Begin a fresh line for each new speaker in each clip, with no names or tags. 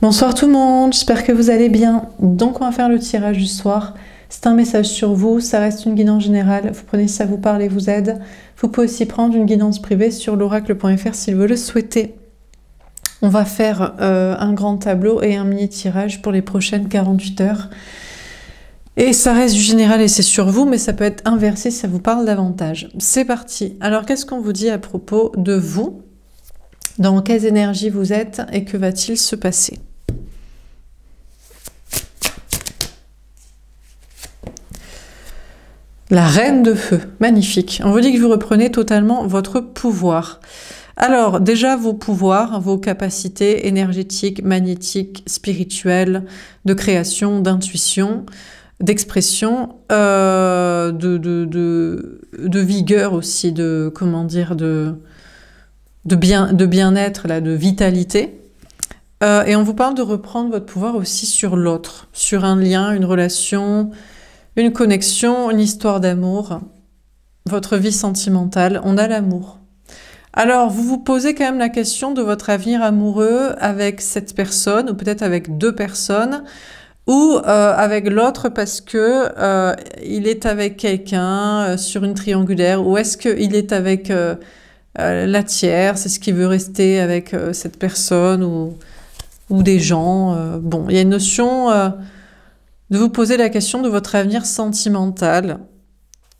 Bonsoir tout le monde, j'espère que vous allez bien. Donc on va faire le tirage du soir. C'est un message sur vous, ça reste une guidance générale. Vous prenez si ça vous parle et vous aide. Vous pouvez aussi prendre une guidance privée sur l'oracle.fr si vous le souhaitez. On va faire un grand tableau et un mini tirage pour les prochaines 48 heures. Et ça reste du général et c'est sur vous, mais ça peut être inversé si ça vous parle davantage. C'est parti. Alors qu'est-ce qu'on vous dit à propos de vous? Dans quelles énergies vous êtes et que va-t-il se passer? La reine de feu, magnifique. On vous dit que vous reprenez totalement votre pouvoir. Alors, déjà, vos pouvoirs, vos capacités énergétiques, magnétiques, spirituelles, de création, d'intuition, d'expression, de vigueur aussi, de, comment dire, de bien-être, là, de vitalité. Et on vous parle de reprendre votre pouvoir aussi sur l'autre, sur un lien, une relation, une connexion, une histoire d'amour, votre vie sentimentale. On a l'amour. Alors, vous vous posez quand même la question de votre avenir amoureux avec cette personne, ou peut-être avec deux personnes, ou avec l'autre parce que il est avec quelqu'un sur une triangulaire, ou est-ce qu'il est avec la tierce, est-ce qu'il veut rester avec cette personne, ou des gens. Bon, il y a une notion de vous poser la question de votre avenir sentimental,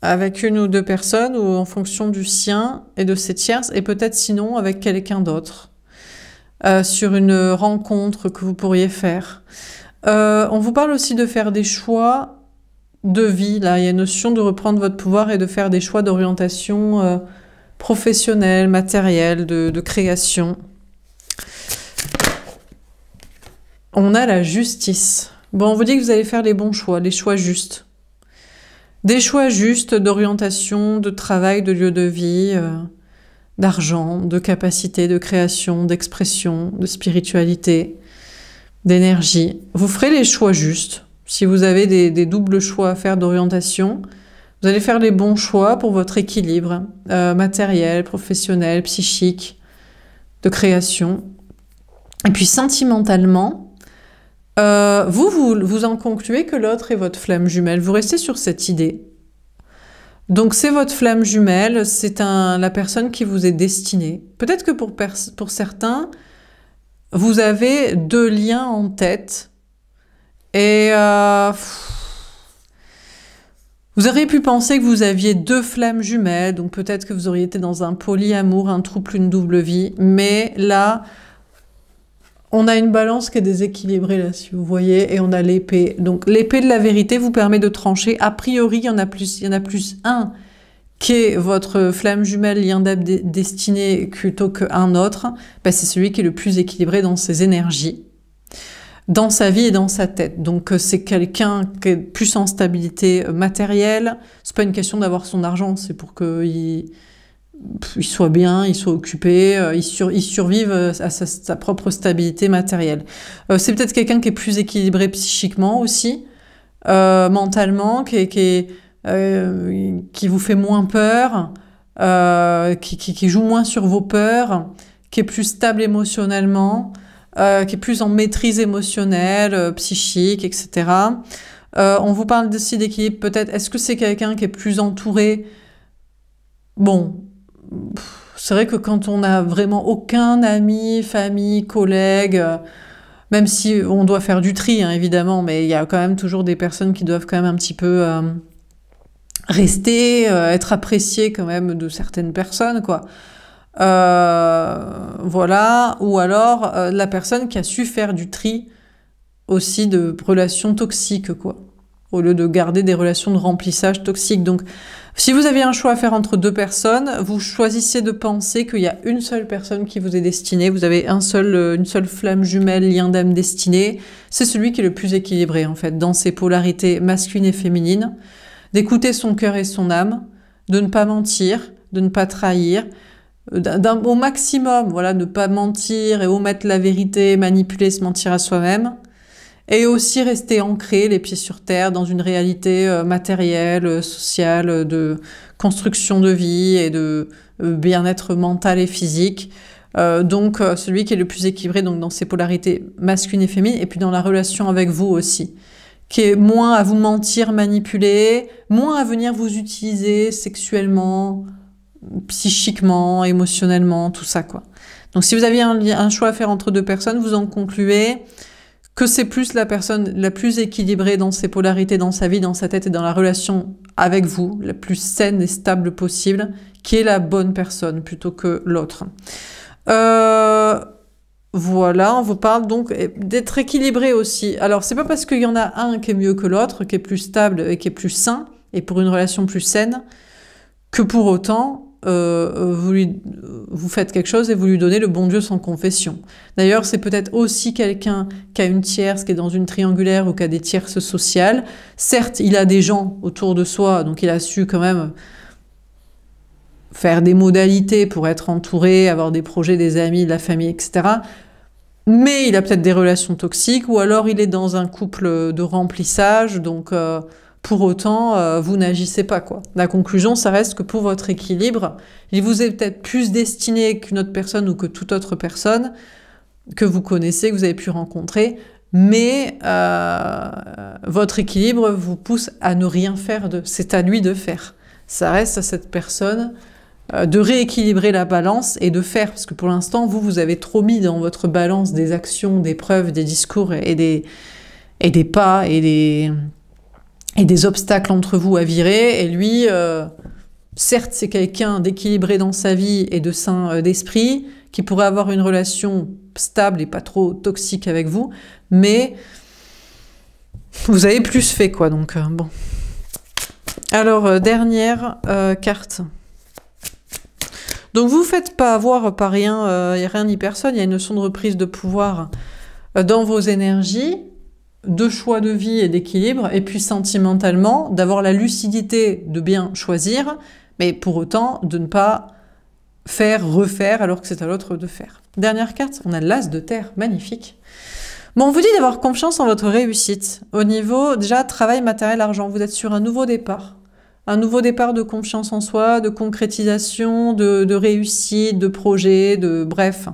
avec une ou deux personnes, ou en fonction du sien et de ses tierces, et peut-être sinon avec quelqu'un d'autre, sur une rencontre que vous pourriez faire. On vous parle aussi de faire des choix de vie, là, il y a une notion de reprendre votre pouvoir et de faire des choix d'orientation professionnelle, matérielle, de création. On a la justice. Bon, on vous dit que vous allez faire les bons choix, les choix justes. Des choix justes d'orientation, de travail, de lieu de vie, d'argent, de capacité, de création, d'expression, de spiritualité, d'énergie. Vous ferez les choix justes. Si vous avez des doubles choix à faire d'orientation, vous allez faire les bons choix pour votre équilibre matériel, professionnel, psychique, de création. Et puis sentimentalement, vous en concluez que l'autre est votre flamme jumelle. Vous restez sur cette idée. Donc c'est votre flamme jumelle, c'est la personne qui vous est destinée. Peut-être que pour certains, vous avez deux liens en tête. Et vous auriez pu penser que vous aviez deux flammes jumelles. Donc peut-être que vous auriez été dans un polyamour, un trouble, une double vie. Mais là, on a une balance qui est déséquilibrée, là, si vous voyez, et on a l'épée. Donc, l'épée de la vérité vous permet de trancher. A priori, il y en a plus un qui est votre flamme jumelle, lien d'âme destinée, plutôt qu'un autre. Ben, c'est celui qui est le plus équilibré dans ses énergies, dans sa vie et dans sa tête. Donc, c'est quelqu'un qui est plus en stabilité matérielle. C'est pas une question d'avoir son argent, c'est pour qu'il soit bien, il soit occupé, il survive à sa propre stabilité matérielle. C'est peut-être quelqu'un qui est plus équilibré psychiquement aussi, mentalement, qui vous fait moins peur, qui joue moins sur vos peurs, qui est plus stable émotionnellement, qui est plus en maîtrise émotionnelle, psychique, etc. On vous parle aussi d'équilibre, peut-être. Est-ce que c'est quelqu'un qui est plus entouré? Bon, c'est vrai que quand on n'a vraiment aucun ami, famille, collègue, même si on doit faire du tri, hein, évidemment, mais il y a quand même toujours des personnes qui doivent quand même un petit peu rester, être appréciées quand même de certaines personnes, quoi. Voilà. Ou alors la personne qui a su faire du tri aussi de relations toxiques, quoi, au lieu de garder des relations de remplissage toxiques. Donc, si vous aviez un choix à faire entre deux personnes, vous choisissez de penser qu'il y a une seule personne qui vous est destinée. Vous avez une seule flamme jumelle, lien d'âme destinée. C'est celui qui est le plus équilibré, en fait, dans ses polarités masculines et féminines. D'écouter son cœur et son âme, de ne pas mentir, de ne pas trahir, au maximum, voilà, ne pas mentir et omettre la vérité, manipuler, se mentir à soi-même. Et aussi rester ancré, les pieds sur terre, dans une réalité matérielle, sociale, de construction de vie et de bien-être mental et physique. Donc celui qui est le plus équilibré donc dans ses polarités masculines et féminines, et puis dans la relation avec vous aussi, qui est moins à vous mentir, manipuler, moins à venir vous utiliser sexuellement, psychiquement, émotionnellement, tout ça quoi. Donc si vous aviez un choix à faire entre deux personnes, vous en concluez que c'est plus la personne la plus équilibrée dans ses polarités, dans sa vie, dans sa tête et dans la relation avec vous, la plus saine et stable possible, qui est la bonne personne plutôt que l'autre. Voilà, on vous parle donc d'être équilibré aussi. Alors, c'est pas parce qu'il y en a un qui est mieux que l'autre, qui est plus stable et qui est plus sain, et pour une relation plus saine, que pour autant, vous faites quelque chose et vous lui donnez le bon Dieu sans confession. D'ailleurs, c'est peut-être aussi quelqu'un qui a une tierce, qui est dans une triangulaire ou qui a des tierces sociales. Certes, il a des gens autour de soi, donc il a su quand même faire des modalités pour être entouré, avoir des projets, des amis, de la famille, etc. Mais il a peut-être des relations toxiques, ou alors il est dans un couple de remplissage, donc pour autant, vous n'agissez pas, quoi. La conclusion, ça reste que pour votre équilibre, il vous est peut-être plus destiné qu'une autre personne ou que toute autre personne que vous connaissez, que vous avez pu rencontrer, mais votre équilibre vous pousse à ne rien faire c'est à lui de faire. Ça reste à cette personne de rééquilibrer la balance et de faire, parce que pour l'instant, vous avez trop mis dans votre balance des actions, des preuves, des discours et des pas et des obstacles entre vous à virer, et lui, certes, c'est quelqu'un d'équilibré dans sa vie et de sain d'esprit, qui pourrait avoir une relation stable et pas trop toxique avec vous, mais vous avez plus fait, quoi, donc bon. Alors, dernière carte. Donc, vous ne vous faites pas avoir par rien, rien ni personne, il y a une notion de reprise de pouvoir dans vos énergies, de choix de vie et d'équilibre, et puis sentimentalement, d'avoir la lucidité de bien choisir, mais pour autant de ne pas refaire, alors que c'est à l'autre de faire. Dernière carte, on a l'As de terre, magnifique. Bon, on vous dit d'avoir confiance en votre réussite. Au niveau, déjà, travail, matériel, argent, vous êtes sur un nouveau départ. Un nouveau départ de confiance en soi, de concrétisation, de réussite, de projet, bref.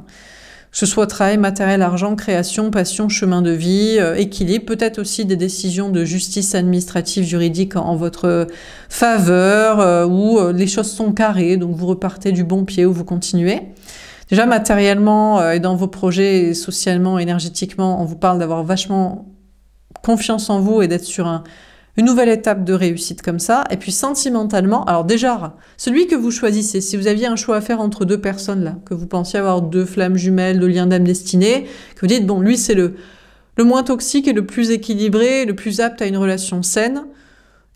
Que ce soit travail, matériel, argent, création, passion, chemin de vie, équilibre, peut-être aussi des décisions de justice administrative, juridique en votre faveur, où les choses sont carrées, donc vous repartez du bon pied ou vous continuez. Déjà matériellement et dans vos projets, socialement, énergétiquement, on vous parle d'avoir vachement confiance en vous et d'être sur une nouvelle étape de réussite comme ça. Et puis sentimentalement, alors déjà, celui que vous choisissez, si vous aviez un choix à faire entre deux personnes là, que vous pensiez avoir deux flammes jumelles, deux liens d'âme destinés, que vous dites, bon, lui c'est le moins toxique et le plus équilibré, le plus apte à une relation saine,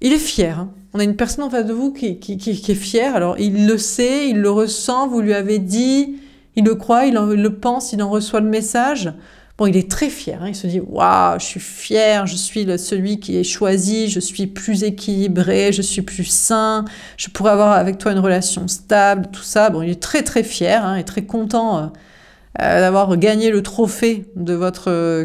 il est fier. Hein. On a une personne en face de vous qui est fière, alors il le sait, il le ressent, vous lui avez dit, il le croit, il le pense, il en reçoit le message. Bon, il est très fier, hein. Il se dit « Waouh, je suis fier, je suis celui qui est choisi, je suis plus équilibré, je suis plus sain, je pourrais avoir avec toi une relation stable, tout ça. » Bon, il est très très fier, hein, et très content d'avoir gagné le trophée de votre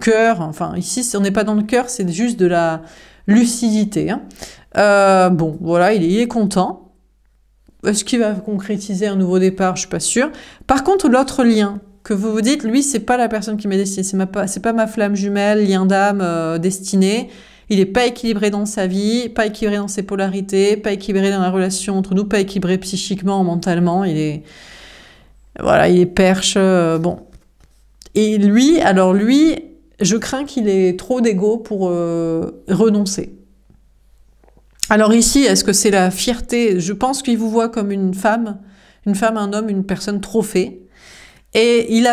cœur. Enfin, ici, on n'est pas dans le cœur, c'est juste de la lucidité. Hein. Bon, voilà, il est content. Est-ce qu'il va concrétiser un nouveau départ? Je suis pas sûre. Par contre, l'autre lien que vous vous dites, lui, c'est pas la personne qui m'est destinée, c'est pas ma flamme jumelle, lien d'âme destinée. Il est pas équilibré dans sa vie, pas équilibré dans ses polarités, pas équilibré dans la relation entre nous, pas équilibré psychiquement, mentalement. Il est perche. Bon. Et lui, je crains qu'il ait trop d'ego pour renoncer. Alors ici, est-ce que c'est la fierté? Je pense qu'il vous voit comme une femme, un homme, une personne trophée. Et il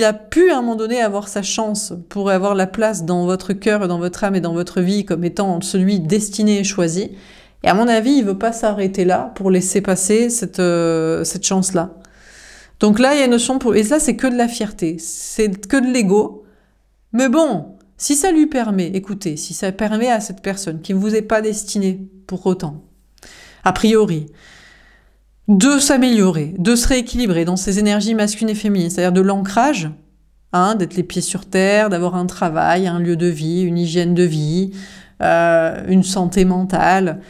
a pu à un moment donné avoir sa chance pour avoir la place dans votre cœur, dans votre âme et dans votre vie comme étant celui destiné et choisi. Et à mon avis, il veut pas s'arrêter là pour laisser passer cette chance-là. Donc là, il y a une notion et ça, c'est que de la fierté, c'est que de l'ego. Mais bon, si ça lui permet, écoutez, si ça permet à cette personne qui ne vous est pas destinée pour autant, a priori, de s'améliorer, de se rééquilibrer dans ses énergies masculines et féminines, c'est-à-dire de l'ancrage, hein, d'être les pieds sur terre, d'avoir un travail, un lieu de vie, une hygiène de vie, une santé mentale,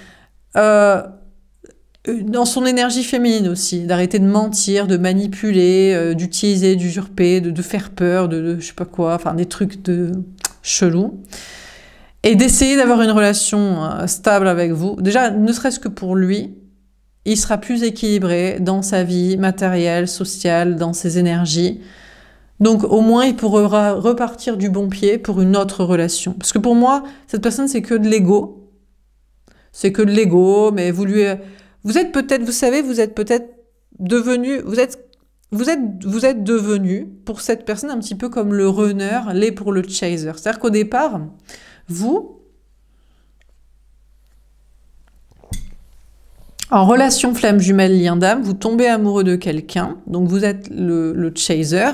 dans son énergie féminine aussi, d'arrêter de mentir, de manipuler, d'utiliser, d'usurper, de faire peur, de je sais pas quoi, enfin des trucs de chelous. Et d'essayer d'avoir une relation stable avec vous. Déjà, ne serait-ce que pour lui, il sera plus équilibré dans sa vie matérielle, sociale, dans ses énergies. Donc au moins, il pourra repartir du bon pied pour une autre relation. Parce que pour moi, cette personne, c'est que de l'ego. C'est que de l'ego, mais vous êtes peut-être, vous savez, vous êtes peut-être devenu, vous êtes devenu pour cette personne un petit peu comme le runner l'est pour le chaser. C'est-à-dire qu'au départ, vous, en relation flamme jumelle lien d'âme, vous tombez amoureux de quelqu'un, donc vous êtes le chaser,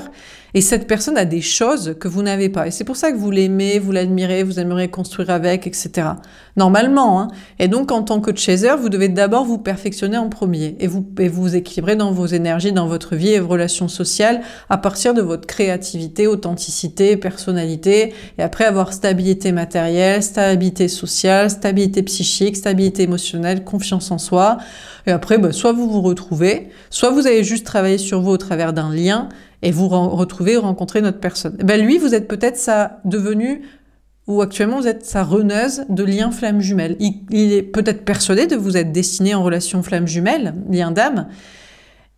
et cette personne a des choses que vous n'avez pas. Et c'est pour ça que vous l'aimez, vous l'admirez, vous aimeriez construire avec, etc. Normalement, hein. Et donc, en tant que chaser, vous devez d'abord vous perfectionner en premier et vous équilibrer dans vos énergies, dans votre vie et vos relations sociales à partir de votre créativité, authenticité, personnalité, et après avoir stabilité matérielle, stabilité sociale, stabilité psychique, stabilité émotionnelle, confiance en soi. Et après, soit vous vous retrouvez, soit vous avez juste travaillé sur vous au travers d'un lien, et vous retrouvez ou rencontrez notre personne. Lui, vous êtes peut-être ou actuellement vous êtes sa runneuse de lien flamme jumelle. Il est peut-être persuadé de vous être destiné en relation flamme jumelle, lien d'âme,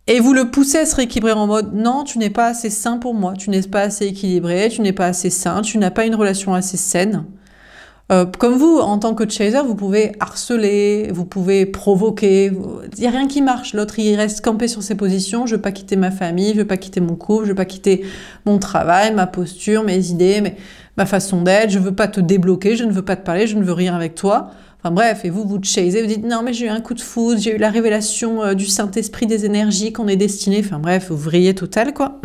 et vous le poussez à se rééquilibrer en mode « Non, tu n'es pas assez sain pour moi, tu n'es pas assez équilibré, tu n'es pas assez sain, tu n'as pas une relation assez saine. » Comme vous, en tant que chaser, vous pouvez harceler, vous pouvez provoquer, il n'y a rien qui marche. L'autre, il reste campé sur ses positions, je veux pas quitter ma famille, je veux pas quitter mon couple, je veux pas quitter mon travail, ma posture, mes idées, ma façon d'être, je veux pas te débloquer, je ne veux pas te parler, je ne veux rien avec toi. Enfin bref, et vous chasez, vous dites non mais j'ai eu un coup de foudre, j'ai eu la révélation du Saint-Esprit des énergies qu'on est destiné, enfin bref, vous vrillez total quoi.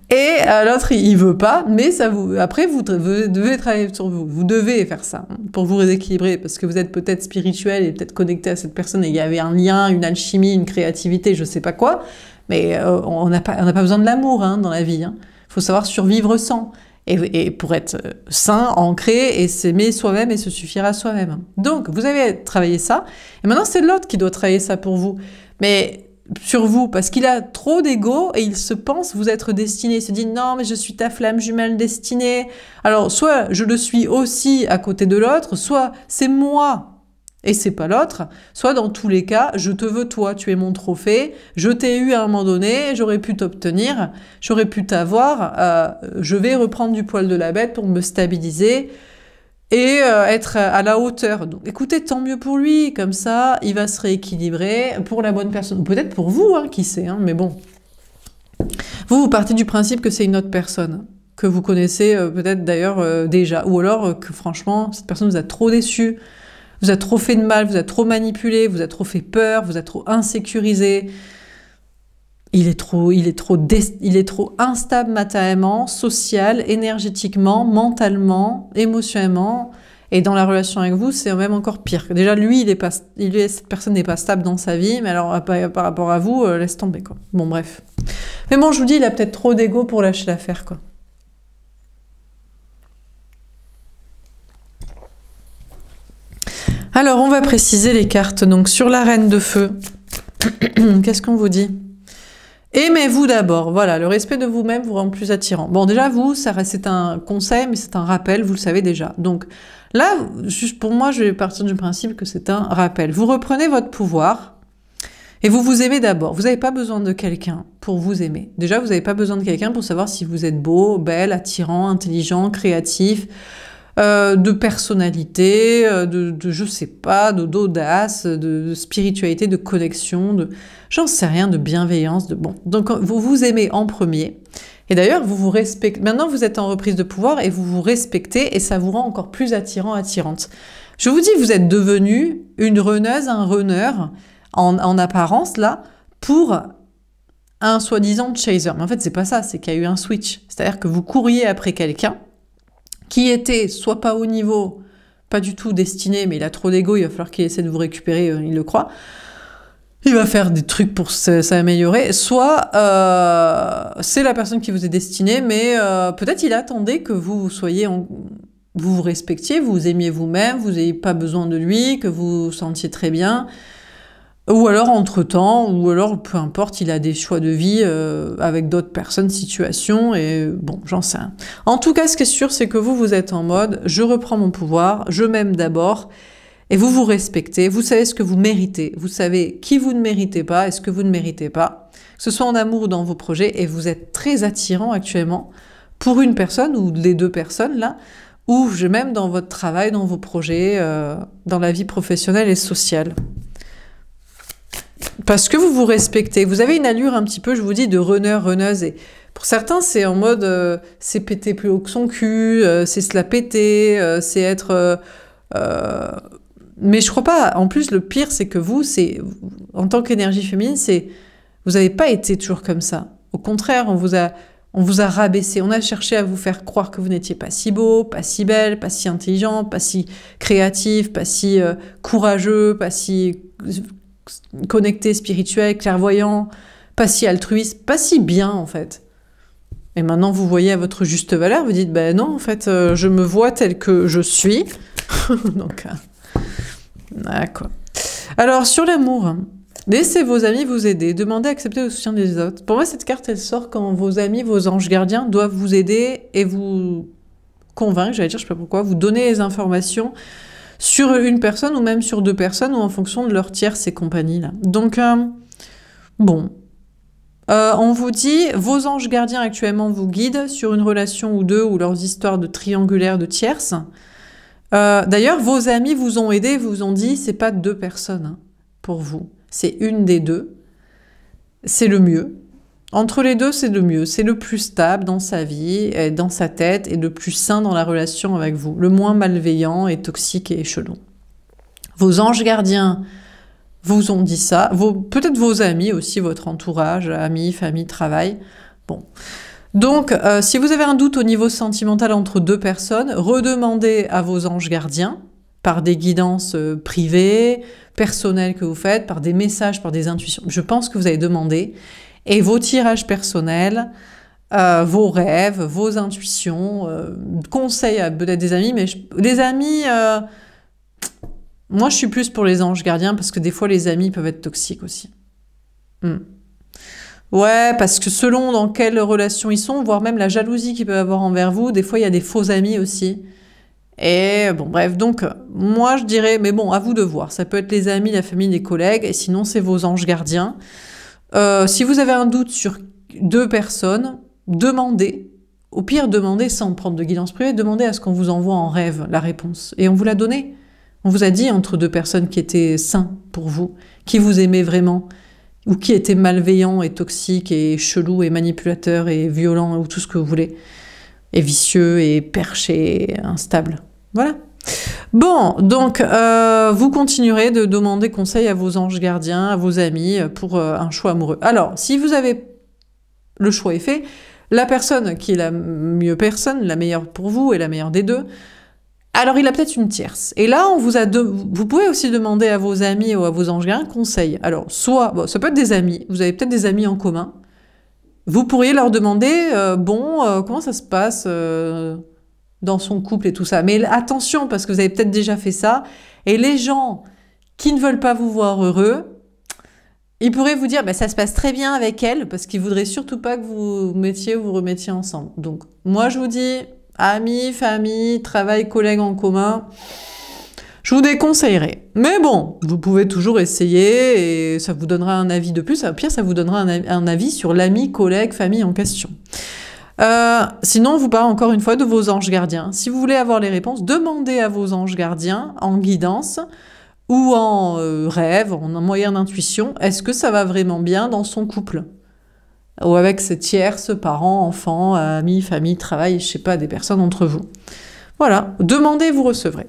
Et l'autre, il veut pas, mais après, vous devez travailler sur vous. Vous devez faire ça pour vous rééquilibrer, parce que vous êtes peut-être spirituel et peut-être connecté à cette personne et il y avait un lien, une alchimie, une créativité, je sais pas quoi. Mais on n'a pas besoin de l'amour dans la vie. Faut savoir survivre sans. Et pour être sain, ancré, et s'aimer soi-même et se suffire à soi-même. Donc, vous avez travaillé ça. Et maintenant, c'est l'autre qui doit travailler ça pour vous. Mais sur vous, parce qu'il a trop d'ego et il se pense vous être destiné. Il se dit non mais je suis ta flamme jumelle destinée. Alors soit je le suis aussi à côté de l'autre, soit c'est moi et c'est pas l'autre, soit dans tous les cas je te veux toi, tu es mon trophée, je t'ai eu à un moment donné, j'aurais pu t'obtenir, j'aurais pu t'avoir, je vais reprendre du poil de la bête pour me stabiliser et être à la hauteur. Donc écoutez, tant mieux pour lui, comme ça, il va se rééquilibrer pour la bonne personne. Peut-être pour vous, qui sait, mais bon. Vous partez du principe que c'est une autre personne, que vous connaissez peut-être d'ailleurs déjà, ou alors que franchement, cette personne vous a trop déçu, vous a trop fait de mal, vous a trop manipulé, vous a trop fait peur, vous a trop insécurisé. Il est trop instable matériellement, social, énergétiquement, mentalement, émotionnellement. Et dans la relation avec vous, c'est même encore pire. Déjà, lui, cette personne n'est pas stable dans sa vie, mais alors par rapport à vous, laisse tomber, quoi. Bon, bref. Mais bon, je vous dis, il a peut-être trop d'ego pour lâcher l'affaire, quoi. Alors, on va préciser les cartes. Donc, sur la reine de feu, qu'est-ce qu'on vous dit ? Aimez-vous d'abord. Voilà, le respect de vous-même vous rend plus attirant. Bon, déjà, c'est un conseil, mais c'est un rappel, vous le savez déjà. Donc là, juste pour moi, je vais partir du principe que c'est un rappel. Vous reprenez votre pouvoir et vous vous aimez d'abord. Vous n'avez pas besoin de quelqu'un pour vous aimer. Déjà, vous n'avez pas besoin de quelqu'un pour savoir si vous êtes beau, belle, attirant, intelligent, créatif, de personnalité, je sais pas, d'audace, de spiritualité, de connexion, j'en sais rien, de bienveillance, bon. Donc, vous vous aimez en premier. Et d'ailleurs, vous vous respectez. Maintenant, vous êtes en reprise de pouvoir et vous vous respectez et ça vous rend encore plus attirant, attirante. Je vous dis, vous êtes devenue une runneuse, un runner, en apparence, là, pour un soi-disant chaser. Mais en fait, c'est pas ça, c'est qu'il y a eu un switch. C'est-à-dire que vous couriez après quelqu'un qui était soit pas au niveau, pas du tout destiné, mais il a trop d'ego, il va falloir qu'il essaie de vous récupérer, il le croit. Il va faire des trucs pour s'améliorer. Soit c'est la personne qui vous est destinée, mais peut-être il attendait que vous soyez vous respectiez, vous aimiez vous-même, vous n'ayez pas besoin de lui, que vous vous sentiez très bien. Ou alors entre-temps, ou alors peu importe, il a des choix de vie avec d'autres personnes, situations, et bon, j'en sais rien. En tout cas, ce qui est sûr, c'est que vous êtes en mode, je reprends mon pouvoir, je m'aime d'abord, et vous vous respectez, vous savez ce que vous méritez, vous savez qui vous ne méritez pas et ce que vous ne méritez pas, que ce soit en amour ou dans vos projets, et vous êtes très attirant actuellement pour une personne, ou les deux personnes là, ou même dans votre travail, dans vos projets, dans la vie professionnelle et sociale. Parce que vous vous respectez. Vous avez une allure un petit peu, je vous dis, de runner, runneuse. Et pour certains, c'est en mode, c'est péter plus haut que son cul, c'est se la péter, c'est être... mais je crois pas. En plus, le pire, c'est que vous, en tant qu'énergie féminine, vous n'avez pas été toujours comme ça. Au contraire, on vous a rabaissé. On a cherché à vous faire croire que vous n'étiez pas si beau, pas si belle, pas si intelligent, pas si créatif, pas si courageux, pas si connecté, spirituel, clairvoyant, pas si altruiste, pas si bien en fait. Et maintenant vous voyez à votre juste valeur, vous dites ben non en fait je me vois tel que je suis. Donc d'accord. Alors sur l'amour, laissez vos amis vous aider, demandez à accepter le soutien des autres. Pour moi cette carte elle sort quand vos amis, vos anges gardiens doivent vous aider et vous convaincre, j'allais dire je sais pas pourquoi, vous donner les informations sur une personne ou même sur deux personnes ou en fonction de leur tierce et compagnie là. Donc bon, on vous dit vos anges gardiens actuellement vous guident sur une relation ou deux ou leurs histoires de triangulaire de tierces. D'ailleurs vos amis vous ont aidé, vous ont dit c'est pas deux personnes hein, pour vous, c'est une des deux, c'est le mieux. Entre les deux, c'est le mieux, c'est le plus stable dans sa vie, et dans sa tête, et le plus sain dans la relation avec vous, le moins malveillant et toxique et chelou. Vos anges gardiens vous ont dit ça, peut-être vos amis aussi, votre entourage, amis, famille, travail. Bon. Donc, si vous avez un doute au niveau sentimental entre deux personnes, redemandez à vos anges gardiens, par des guidances privées, personnelles que vous faites, par des messages, par des intuitions. Je pense que vous avez demandé. Et vos tirages personnels, vos rêves, vos intuitions, conseils à peut-être des amis, mais les amis, moi je suis plus pour les anges gardiens parce que des fois les amis peuvent être toxiques aussi. Ouais, parce que selon dans quelle relation ils sont, voire même la jalousie qu'ils peuvent avoir envers vous, des fois il y a des faux amis aussi. Et bon, bref, donc moi je dirais, mais bon, à vous de voir. Ça peut être les amis, la famille, les collègues, et sinon c'est vos anges gardiens. Si vous avez un doute sur deux personnes, demandez. Au pire, demandez sans prendre de guidance privée, demandez à ce qu'on vous envoie en rêve la réponse. Et on vous l'a donné. On vous a dit entre deux personnes qui étaient sains pour vous, qui vous aimaient vraiment, ou qui étaient malveillants et toxiques et chelous et manipulateurs et violents ou tout ce que vous voulez, et vicieux et perchés et instables. Voilà. Bon, donc vous continuerez de demander conseil à vos anges gardiens, à vos amis pour un choix amoureux. Alors, si vous avez le choix est fait, la personne qui est la meilleure pour vous et la meilleure des deux, alors il a peut-être une tierce. Et là, vous pouvez aussi demander à vos amis ou à vos anges gardiens conseil. Alors, soit, bon, ça peut être des amis, vous avez peut-être des amis en commun. Vous pourriez leur demander, comment ça se passe dans son couple et tout ça. Mais attention, parce que vous avez peut-être déjà fait ça, et les gens qui ne veulent pas vous voir heureux, ils pourraient vous dire, bah, ça se passe très bien avec elle, parce qu'ils voudraient surtout pas que vous remettiez ensemble. Donc, moi, je vous dis, amis, famille, travail, collègues en commun, je vous déconseillerais. Mais bon, vous pouvez toujours essayer, et ça vous donnera un avis de plus. Au pire, ça vous donnera un avis sur l'ami, collègue, famille en question. Sinon, on vous parle encore une fois de vos anges gardiens. Si vous voulez avoir les réponses, demandez à vos anges gardiens en guidance ou en rêve, en moyen d'intuition, est-ce que ça va vraiment bien dans son couple? Ou avec ses tierces, parents, enfants, amis, famille, travail, je sais pas, des personnes entre vous. Voilà, demandez, vous recevrez.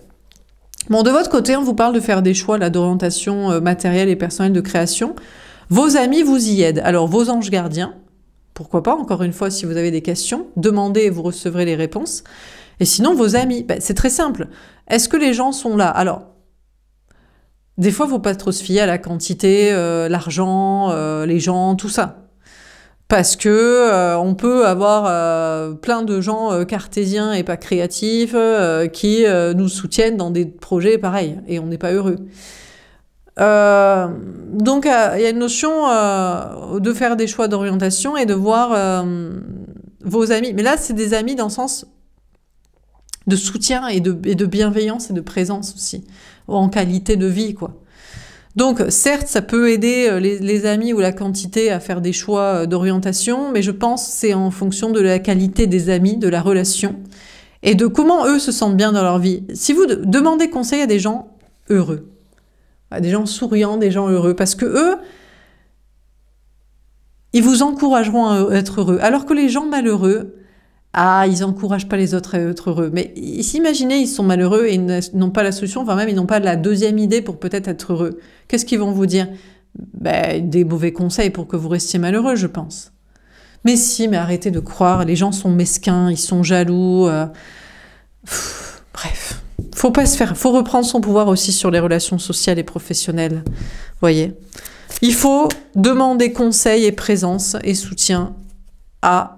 Bon, de votre côté, on vous parle de faire des choix là, d'orientation matérielle et personnelle de création. Vos amis vous y aident. Alors, vos anges gardiens, pourquoi pas, encore une fois, si vous avez des questions, demandez et vous recevrez les réponses. Et sinon, vos amis, ben, c'est très simple. Est-ce que les gens sont là? Alors, des fois, il ne faut pas trop se fier à la quantité, l'argent, les gens, tout ça. Parce que on peut avoir plein de gens cartésiens et pas créatifs qui nous soutiennent dans des projets pareils, et on n'est pas heureux. Donc, il y a une notion de faire des choix d'orientation et de voir vos amis. Mais là, c'est des amis dans le sens de soutien et de bienveillance et de présence aussi, en qualité de vie, quoi. Donc, certes, ça peut aider les amis ou la quantité à faire des choix d'orientation, mais je pense que c'est en fonction de la qualité des amis, de la relation, et de comment eux se sentent bien dans leur vie. Si vous demandez conseil à des gens heureux, à des gens souriants, des gens heureux, parce que eux, ils vous encourageront à être heureux, alors que les gens malheureux, ils n'encouragent pas les autres à être heureux. Mais imaginez, ils sont malheureux et ils n'ont pas la solution, enfin même ils n'ont pas la deuxième idée pour peut-être être heureux. Qu'est-ce qu'ils vont vous dire? Des mauvais conseils pour que vous restiez malheureux, je pense. Mais si, mais arrêtez de croire, les gens sont mesquins, ils sont jaloux. Bref, faut reprendre son pouvoir aussi sur les relations sociales et professionnelles. Voyez, il faut demander conseil et présence et soutien à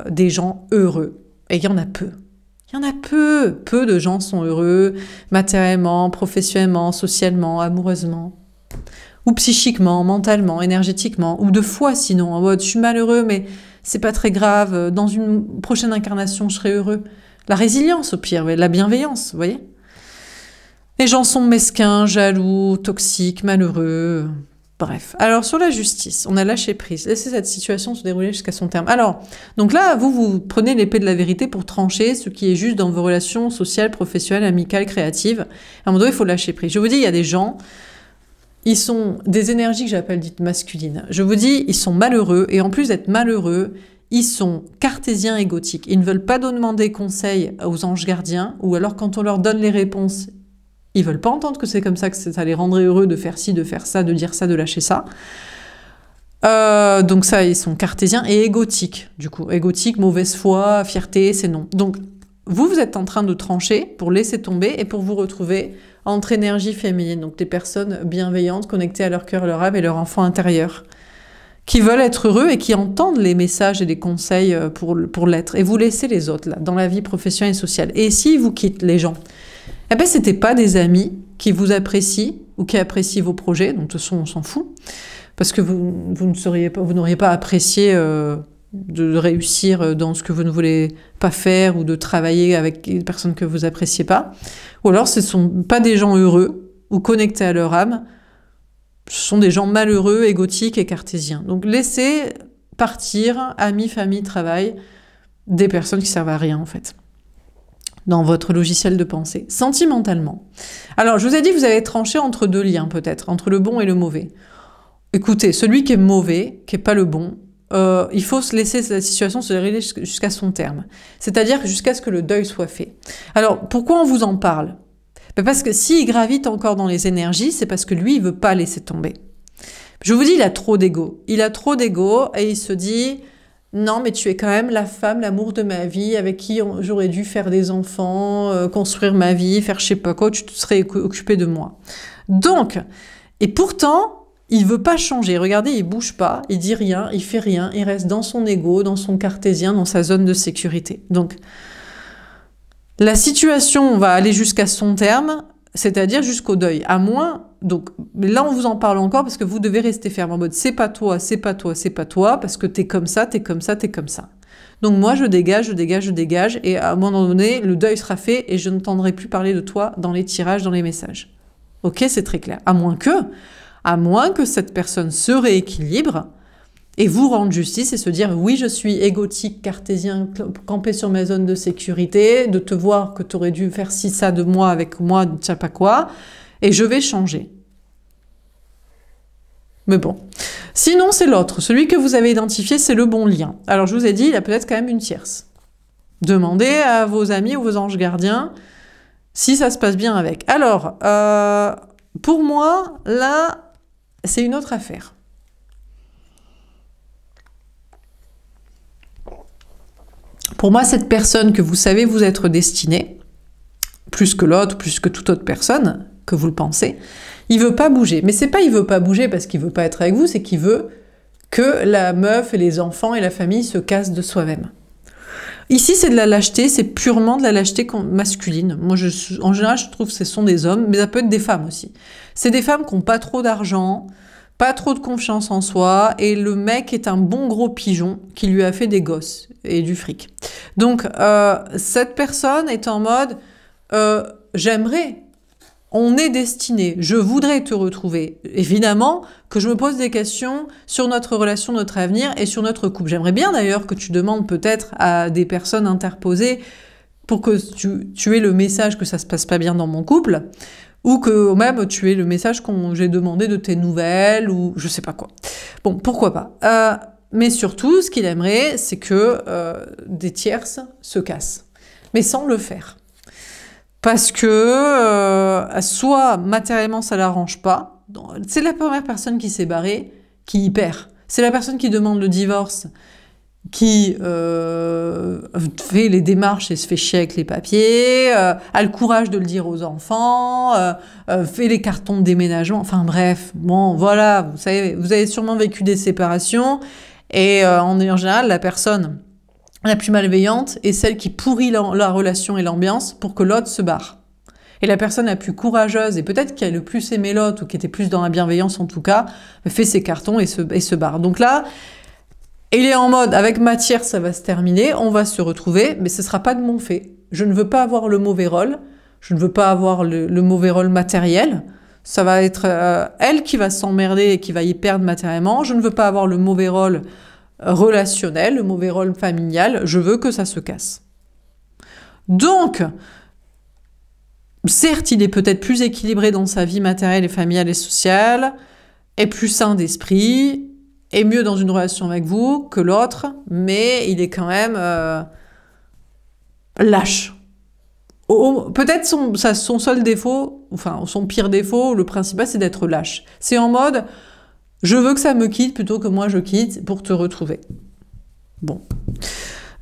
des gens heureux. Et il y en a peu. Il y en a peu. Peu de gens sont heureux, matériellement, professionnellement, socialement, amoureusement, ou psychiquement, mentalement, énergétiquement, ou de foi sinon, en mode je suis malheureux, mais c'est pas très grave, dans une prochaine incarnation, je serai heureux. La résilience, au pire, la bienveillance, vous voyez? Les gens sont mesquins, jaloux, toxiques, malheureux. Bref. Alors, sur la justice, on a lâché prise. Laissez cette situation se dérouler jusqu'à son terme. Alors, donc là, vous prenez l'épée de la vérité pour trancher ce qui est juste dans vos relations sociales, professionnelles, amicales, créatives. À un moment donné, il faut lâcher prise. Je vous dis, il y a des gens, ils sont des énergies que j'appelle dites masculines. Je vous dis, ils sont malheureux, et en plus d'être malheureux, ils sont cartésiens et gothiques. Ils ne veulent pas demander conseil aux anges gardiens, ou alors quand on leur donne les réponses, ils veulent pas entendre que c'est comme ça, que ça les rendrait heureux de faire ci, de faire ça, de dire ça, de lâcher ça. Donc ça, ils sont cartésiens et égotiques, du coup. Égotiques, mauvaise foi, fierté, c'est non. Donc, vous êtes en train de trancher pour laisser tomber et pour vous retrouver entre énergie féminine. Donc, des personnes bienveillantes, connectées à leur cœur, leur âme et leur enfant intérieur, qui veulent être heureux et qui entendent les messages et les conseils pour l'être. Et vous laissez les autres, là, dans la vie professionnelle et sociale. Et s'ils vous quittent, les gens, eh bien, c'était pas des amis qui vous apprécient ou qui apprécient vos projets, donc de toute façon, on s'en fout, parce que vous n'auriez pas apprécié de réussir dans ce que vous ne voulez pas faire ou de travailler avec des personnes que vous appréciez pas. Ou alors, ce ne sont pas des gens heureux ou connectés à leur âme, ce sont des gens malheureux, égotiques et cartésiens. Donc, laissez partir, amis, famille, travail, des personnes qui servent à rien, en fait, dans votre logiciel de pensée, sentimentalement. Alors, je vous ai dit que vous avez tranché entre deux liens, peut-être, entre le bon et le mauvais. Écoutez, celui qui est mauvais, qui n'est pas le bon, il faut se laisser la situation se dérouler jusqu'à son terme. C'est-à-dire jusqu'à ce que le deuil soit fait. Alors, pourquoi on vous en parle? Parce que s'il gravite encore dans les énergies, c'est parce que lui, il veut pas laisser tomber. Je vous dis, il a trop d'ego. Il a trop d'ego et il se dit... Non, mais tu es quand même la femme, l'amour de ma vie, avec qui j'aurais dû faire des enfants, construire ma vie, faire je sais pas quoi, tu te serais occupé de moi. Donc, et pourtant, il veut pas changer. Regardez, il bouge pas, il dit rien, il fait rien, il reste dans son ego, dans son cartésien, dans sa zone de sécurité. Donc, la situation va aller jusqu'à son terme, c'est-à-dire jusqu'au deuil. À moins, donc là on vous en parle encore parce que vous devez rester ferme en mode c'est pas toi, c'est pas toi, c'est pas toi, parce que t'es comme ça, t'es comme ça, t'es comme ça. Donc moi je dégage, et à un moment donné, le deuil sera fait et je n'entendrai plus parler de toi dans les tirages, dans les messages. Ok, c'est très clair. À moins que cette personne se rééquilibre et vous rendre justice et se dire oui, je suis égotique, cartésien, campé sur ma zone de sécurité, de te voir que tu aurais dû faire ci, ça de moi, avec moi, ne sais pas quoi, et je vais changer. Mais bon. Sinon, c'est l'autre. Celui que vous avez identifié, c'est le bon lien. Alors, je vous ai dit, il y a peut-être quand même une tierce. Demandez à vos amis ou vos anges gardiens si ça se passe bien avec. Alors, pour moi, là, c'est une autre affaire. Pour moi, cette personne que vous savez vous être destinée, plus que l'autre, plus que toute autre personne, que vous le pensez, il veut pas bouger. Mais c'est pas il veut pas bouger parce qu'il veut pas être avec vous, c'est qu'il veut que la meuf et les enfants et la famille se cassent de soi-même. Ici, c'est de la lâcheté, c'est purement de la lâcheté masculine. Moi, en général, je trouve que ce sont des hommes, mais ça peut être des femmes aussi. C'est des femmes qui n'ont pas trop d'argent, pas trop de confiance en soi, et le mec est un bon gros pigeon qui lui a fait des gosses et du fric. Donc, cette personne est en mode j'aimerais, on est destiné, je voudrais te retrouver. Évidemment que je me pose des questions sur notre relation, notre avenir et sur notre couple. J'aimerais bien d'ailleurs que tu demandes peut-être à des personnes interposées pour que tu aies le message que ça se passe pas bien dans mon couple, ou que même tu aies le message qu'on j'ai demandé de tes nouvelles, ou je sais pas quoi. Bon, pourquoi pas. Mais surtout, ce qu'il aimerait, c'est que des tierces se cassent, mais sans le faire. Parce que soit matériellement ça l'arrange pas, c'est la première personne qui s'est barrée qui y perd. C'est la personne qui demande le divorce, qui fait les démarches et se fait chier avec les papiers, a le courage de le dire aux enfants, fait les cartons de déménagement, enfin bref, bon voilà, vous savez, vous avez sûrement vécu des séparations, et en général, la personne la plus malveillante est celle qui pourrit la relation et l'ambiance pour que l'autre se barre. Et la personne la plus courageuse, et peut-être qui a le plus aimé l'autre, ou qui était plus dans la bienveillance en tout cas, fait ses cartons et se barre. Donc là, il est en mode, avec ma tierce, ça va se terminer, on va se retrouver, mais ce sera pas de mon fait. Je ne veux pas avoir le mauvais rôle, je ne veux pas avoir le mauvais rôle matériel, ça va être elle qui va s'emmerder et qui va y perdre matériellement, je ne veux pas avoir le mauvais rôle relationnel, le mauvais rôle familial, je veux que ça se casse. Donc, certes, il est peut-être plus équilibré dans sa vie matérielle et familiale et sociale, est plus sain d'esprit, est mieux dans une relation avec vous que l'autre, mais il est quand même lâche. Peut-être son seul défaut, enfin son pire défaut, le principal, c'est d'être lâche. C'est en mode je veux que ça me quitte plutôt que moi je quitte pour te retrouver. Bon.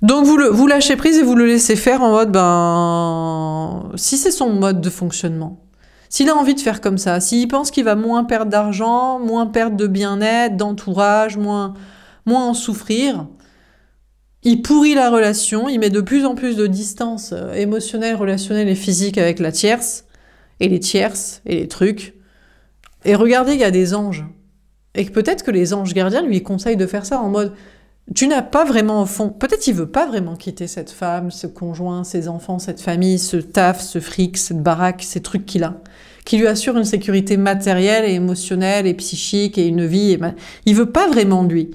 Donc vous lâchez prise et vous le laissez faire en mode, si c'est son mode de fonctionnement, s'il a envie de faire comme ça, s'il pense qu'il va moins perdre d'argent, moins perdre de bien-être, d'entourage, moins en souffrir, il pourrit la relation, il met de plus en plus de distance émotionnelle, relationnelle et physique avec la tierce, et les tierces, et les trucs. Et regardez, il y a des anges. Et que peut-être que les anges gardiens lui conseillent de faire ça en mode tu n'as pas vraiment au fond, peut-être il veut pas vraiment quitter cette femme, ce conjoint, ses enfants, cette famille, ce taf, ce fric, cette baraque, ces trucs qu'il a, qui lui assurent une sécurité matérielle et émotionnelle et psychique et une vie. Il veut pas vraiment lui.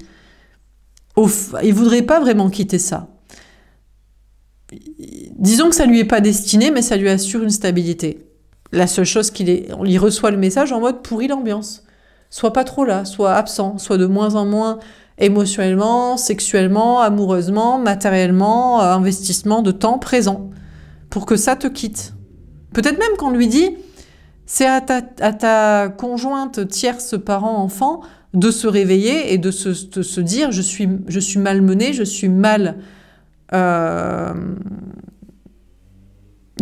Il voudrait pas vraiment quitter ça. Disons que ça lui est pas destiné, mais ça lui assure une stabilité. La seule chose il reçoit le message en mode pourri l'ambiance. Sois pas trop là, sois absent, sois de moins en moins émotionnellement, sexuellement, amoureusement, matériellement, investissement de temps présent, pour que ça te quitte. Peut-être même qu'on lui dit, c'est à ta conjointe, tierce, parent, enfant, de se réveiller et de se dire, je suis malmenée, je suis mal... je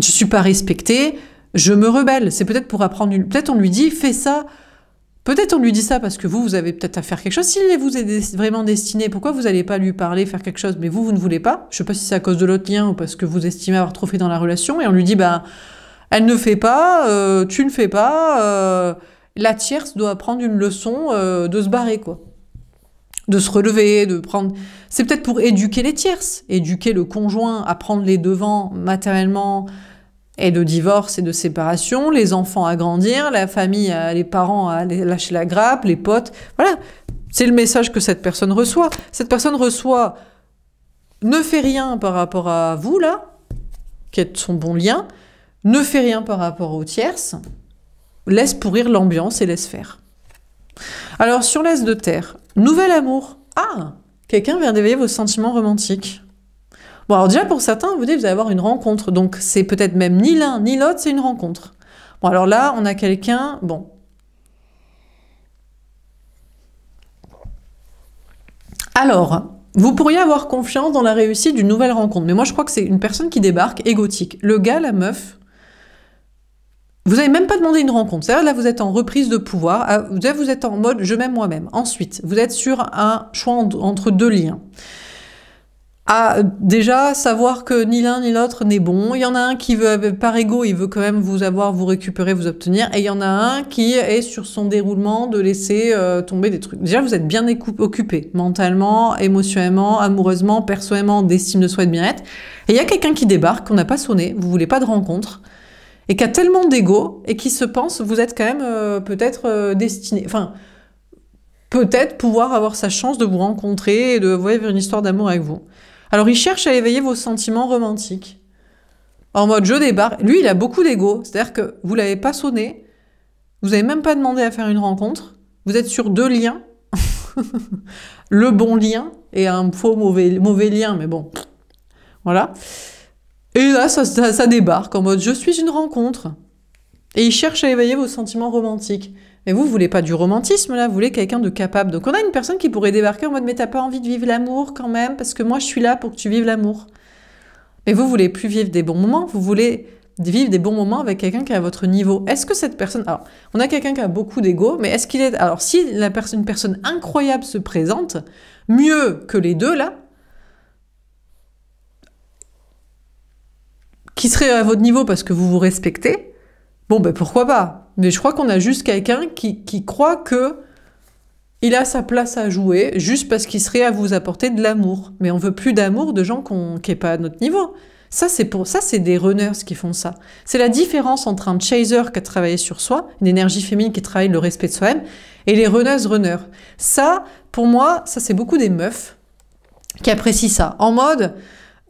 suis pas respectée, je me rebelle. C'est peut-être pour apprendre peut-être on lui dit, fais ça. Peut-être on lui dit ça parce que vous avez peut-être à faire quelque chose. S'il vous est vraiment destiné, pourquoi vous n'allez pas lui parler, faire quelque chose, mais vous ne voulez pas? Je sais pas si c'est à cause de l'autre lien ou parce que vous estimez avoir trop fait dans la relation, et on lui dit, elle ne fait pas, tu ne fais pas, la tierce doit prendre une leçon de se barrer, quoi. De se relever, de prendre... C'est peut-être pour éduquer les tierces, éduquer le conjoint à prendre les devants matériellement, et de divorce et de séparation, les enfants à grandir, la famille, les parents à lâcher la grappe, les potes. Voilà, c'est le message que cette personne reçoit. Cette personne reçoit, ne fait rien par rapport à vous, là, qui êtes son bon lien, ne fait rien par rapport aux tierces, laisse pourrir l'ambiance et laisse faire. Alors, sur l'As de terre, nouvel amour. Ah, quelqu'un vient d'éveiller vos sentiments romantiques. Bon, alors déjà, pour certains, vous allez avoir une rencontre. Donc, c'est peut-être même ni l'un ni l'autre, c'est une rencontre. Bon, alors là, on a quelqu'un... Bon. Alors, vous pourriez avoir confiance dans la réussite d'une nouvelle rencontre. Mais moi, je crois que c'est une personne qui débarque, égotique. Le gars, la meuf... Vous n'avez même pas demandé une rencontre. C'est-à-dire, là, vous êtes en reprise de pouvoir. Vous êtes en mode « je m'aime moi-même ». Ensuite, vous êtes sur un choix entre deux liens. à déjà savoir que ni l'un ni l'autre n'est bon. Il y en a un qui veut, par ego, il veut quand même vous avoir, vous récupérer, vous obtenir. Et il y en a un qui est sur son déroulement de laisser tomber des trucs. Déjà, vous êtes bien occupé, mentalement, émotionnellement, amoureusement, personnellement, d'estime de soi et de bien-être. Et il y a quelqu'un qui débarque, qu'on n'a pas sonné, vous voulez pas de rencontre, et qui a tellement d'ego, et qui se pense, vous êtes quand même peut-être destiné. Enfin, peut-être pouvoir avoir sa chance de vous rencontrer et de vivre une histoire d'amour avec vous. Alors, il cherche à éveiller vos sentiments romantiques. En mode, je débarque. Lui, il a beaucoup d'ego. C'est-à-dire que vous l'avez pas sonné. Vous n'avez même pas demandé à faire une rencontre. Vous êtes sur 2 liens. Le bon lien et un faux mauvais lien. Mais bon, voilà. Et là, ça débarque en mode, je suis une rencontre. Et il cherche à éveiller vos sentiments romantiques. Mais vous voulez pas du romantisme, là, vous voulez quelqu'un de capable. Donc on a une personne qui pourrait débarquer en mode « mais t'as pas envie de vivre l'amour quand même, parce que moi je suis là pour que tu vives l'amour ». Mais vous voulez plus vivre des bons moments, vous voulez vivre des bons moments avec quelqu'un qui est à votre niveau. Est-ce que cette personne... Alors, on a quelqu'un qui a beaucoup d'ego, mais est-ce qu'il est... Alors, si une personne incroyable se présente, mieux que les deux, là, qui serait à votre niveau parce que vous vous respectez, bon, ben pourquoi pas. Mais je crois qu'on a juste quelqu'un qui croit que il a sa place à jouer juste parce qu'il serait à vous apporter de l'amour. Mais on veut plus d'amour de gens qui n'est pas à notre niveau. Ça, c'est des runners qui font ça. C'est la différence entre un chaser qui a travaillé sur soi, une énergie féminine qui travaille le respect de soi-même, et les runners. Ça, pour moi, ça c'est beaucoup des meufs qui apprécient ça. En mode,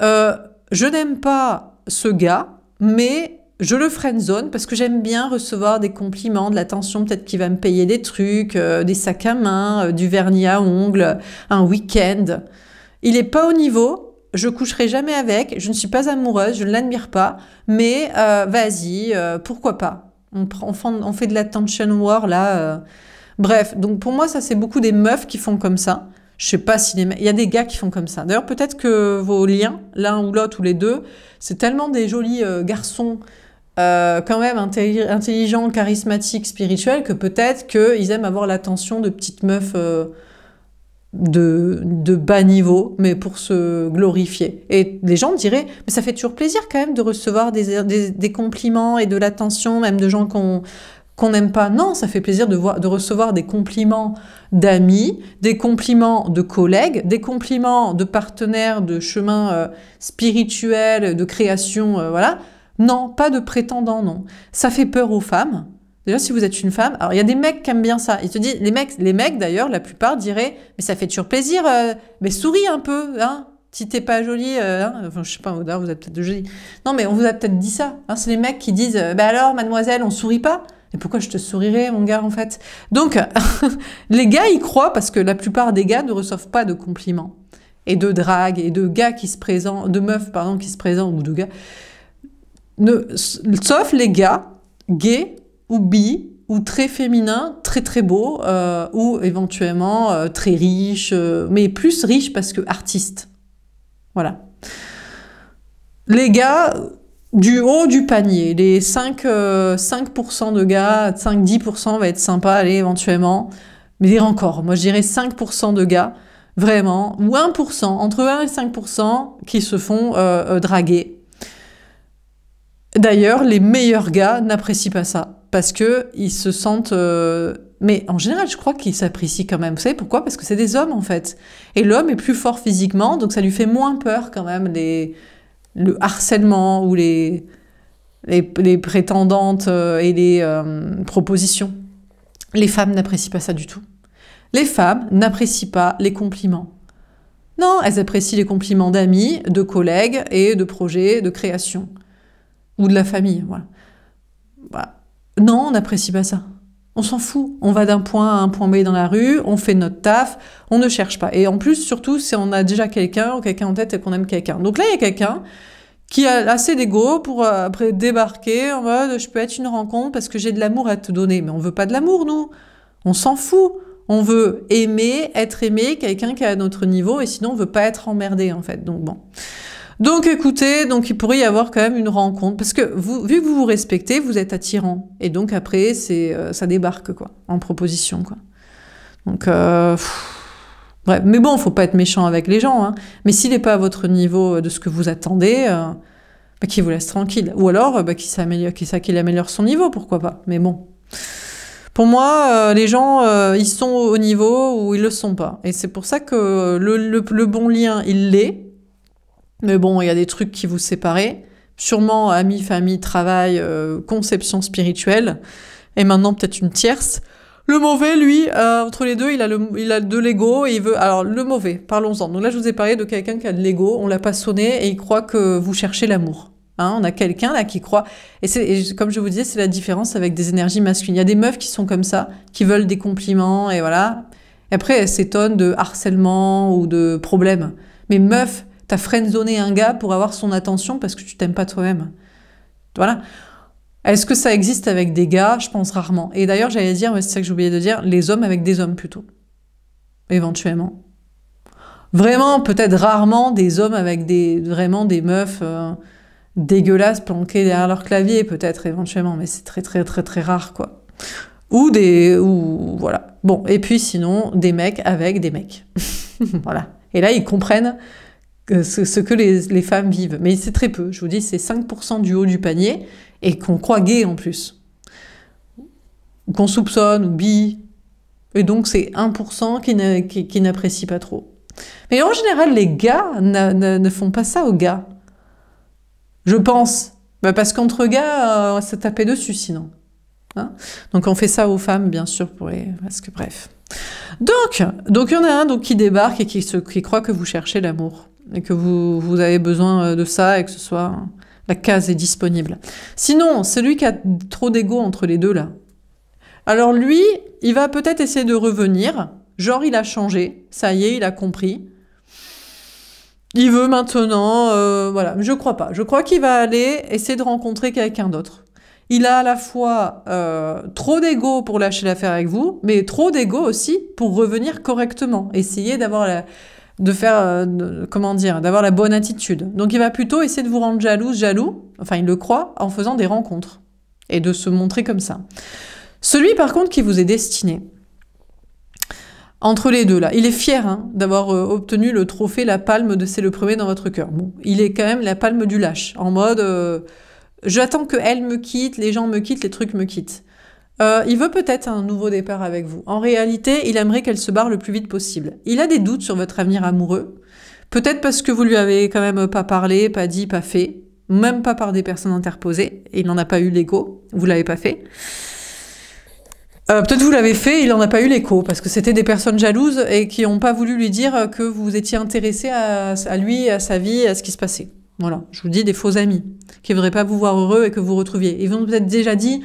je n'aime pas ce gars, mais je le friendzone parce que j'aime bien recevoir des compliments, de l'attention, peut-être qu'il va me payer des trucs, des sacs à main, du vernis à ongles, un week-end. Il est pas au niveau, je coucherai jamais avec, je ne suis pas amoureuse, je ne l'admire pas, mais vas-y, pourquoi pas. On fait de l'attention war, là. Bref, donc pour moi, ça c'est beaucoup des meufs qui font comme ça. Je sais pas s'il y a des gars qui font comme ça. D'ailleurs, peut-être que vos liens, l'un ou l'autre ou les deux, c'est tellement des jolis garçons quand même intelligents, charismatiques, spirituels, que peut-être qu'ils aiment avoir l'attention de petites meufs de bas niveau, mais pour se glorifier. Et les gens diraient, mais ça fait toujours plaisir quand même de recevoir des compliments et de l'attention, même de gens qu'on n'aime pas. Non, ça fait plaisir de recevoir des compliments d'amis, des compliments de collègues, des compliments de partenaires de chemin spirituel, de création, voilà. Non, pas de prétendants, non. Ça fait peur aux femmes. Déjà, si vous êtes une femme, alors il y a des mecs qui aiment bien ça. Ils te disent, les mecs d'ailleurs, la plupart diraient, mais ça fait toujours plaisir, mais souris un peu, hein. Si t'es pas jolie, hein, enfin je sais pas, vous êtes peut-être jolie. Non, mais on vous a peut-être dit ça. Hein, c'est les mecs qui disent, bah alors, mademoiselle, on sourit pas. Mais pourquoi je te sourirais, mon gars, en fait? Donc, les gars, ils croient, parce que la plupart des gars ne reçoivent pas de compliments. Et de drague, et de gars qui se présentent, de meufs, pardon, qui se présentent, ou de gars. Sauf les gars gays ou bi ou très féminins, très très beaux, ou éventuellement très riches, mais plus riches parce que artistes. Voilà. Les gars du haut du panier, les 5% de gars, 5-10% va être sympa, allez, éventuellement, mais encore, moi je dirais 5% de gars, vraiment, ou 1%, entre 1 et 5% qui se font draguer. D'ailleurs, les meilleurs gars n'apprécient pas ça, parce que ils se sentent... Mais en général, je crois qu'ils s'apprécient quand même. Vous savez pourquoi? Parce que c'est des hommes, en fait. Et l'homme est plus fort physiquement, donc ça lui fait moins peur, quand même, le harcèlement ou les prétendantes et les propositions. Les femmes n'apprécient pas ça du tout. Les femmes n'apprécient pas les compliments. Non, elles apprécient les compliments d'amis, de collègues et de projets, de création. Ou de la famille, voilà. Non, on n'apprécie pas ça. On s'en fout. On va d'un point A à un point B dans la rue, on fait notre taf, on ne cherche pas. Et en plus, surtout, si on a déjà quelqu'un ou quelqu'un en tête et qu'on aime quelqu'un. Donc là, il y a quelqu'un qui a assez d'ego pour après débarquer en mode « je peux être une rencontre parce que j'ai de l'amour à te donner ». Mais on veut pas de l'amour, nous. On s'en fout. On veut aimer, être aimé, quelqu'un qui est à notre niveau, et sinon on veut pas être emmerdé, en fait. Donc bon... Donc écoutez, donc il pourrait y avoir quand même une rencontre, parce que vu que vous vous respectez, vous êtes attirant, et donc après ça débarque quoi, en proposition quoi. Donc Bref, mais bon, faut pas être méchant avec les gens, hein. Mais s'il n'est pas à votre niveau de ce que vous attendez, bah, qu'il vous laisse tranquille. Ou alors, bah, qu'il améliore son niveau, pourquoi pas. Mais bon. Pour moi, les gens, ils sont au niveau où ils le sont pas. Et c'est pour ça que le bon lien, il l'est. Mais bon, il y a des trucs qui vous séparent. Sûrement amis, famille, travail, conception spirituelle. Et maintenant, peut-être une tierce. Le mauvais, lui, entre les deux, il a de l'ego et il veut... Alors, le mauvais, parlons-en. Donc là, je vous ai parlé de quelqu'un qui a de l'ego, on l'a pas sonné et il croit que vous cherchez l'amour. Hein, on a quelqu'un là qui croit... Et comme je vous disais, c'est la différence avec des énergies masculines. Il y a des meufs qui sont comme ça, qui veulent des compliments et voilà. Et après, elles s'étonnent de harcèlement ou de problèmes. Mais meuf, t'as friendzoné un gars pour avoir son attention parce que tu t'aimes pas toi-même. Voilà. Est-ce que ça existe avec des gars? Je pense rarement. Et d'ailleurs, j'allais dire, c'est ça que j'ai oublié de dire, les hommes avec des hommes plutôt. Éventuellement. Vraiment, peut-être rarement des hommes avec vraiment des meufs dégueulasses planquées derrière leur clavier, peut-être éventuellement, mais c'est très très très très rare, quoi. Ou voilà. Bon, et puis sinon, des mecs avec des mecs. Voilà. Et là, ils comprennent ce que les femmes vivent. Mais c'est très peu. Je vous dis, c'est 5% du haut du panier. Et qu'on croit gay en plus, ou qu'on soupçonne, ou bi, et donc c'est 1% qui n'apprécie pas trop. Mais en général, les gars ne font pas ça aux gars. Je pense. Bah parce qu'entre gars, on va se taper dessus sinon. Hein, donc on fait ça aux femmes, bien sûr, parce que bref. Donc il y en a un qui débarque et qui croit que vous cherchez l'amour, et que vous avez besoin de ça, et que ce soit... La case est disponible. Sinon, celui qui a trop d'ego entre les deux, là. Alors lui, il va peut-être essayer de revenir. Genre, il a changé. Ça y est, il a compris. Il veut maintenant... voilà, je crois pas. Je crois qu'il va aller essayer de rencontrer quelqu'un d'autre. Il a à la fois trop d'ego pour lâcher l'affaire avec vous, mais trop d'ego aussi pour revenir correctement. Essayer d'avoir d'avoir la bonne attitude. Donc il va plutôt essayer de vous rendre jaloux, enfin il le croit, en faisant des rencontres, et de se montrer comme ça. Celui par contre qui vous est destiné, entre les deux là, il est fier d'avoir obtenu le trophée, la palme de c'est le premier dans votre cœur. Bon, il est quand même la palme du lâche, en mode j'attends que elle me quitte, les gens me quittent, les trucs me quittent. Il veut peut-être un nouveau départ avec vous. En réalité, il aimerait qu'elle se barre le plus vite possible. Il a des doutes sur votre avenir amoureux. Peut-être parce que vous lui avez quand même pas parlé, pas dit, pas fait. Même pas par des personnes interposées. Et il n'en a pas eu l'écho. Vous l'avez pas fait. Peut-être vous l'avez fait, il n'en a pas eu l'écho. Parce que c'était des personnes jalouses et qui n'ont pas voulu lui dire que vous étiez intéressé à lui, à sa vie, à ce qui se passait. Voilà. Je vous dis des faux amis. Qui ne voudraient pas vous voir heureux et que vous retrouviez. Ils vous ont peut-être déjà dit...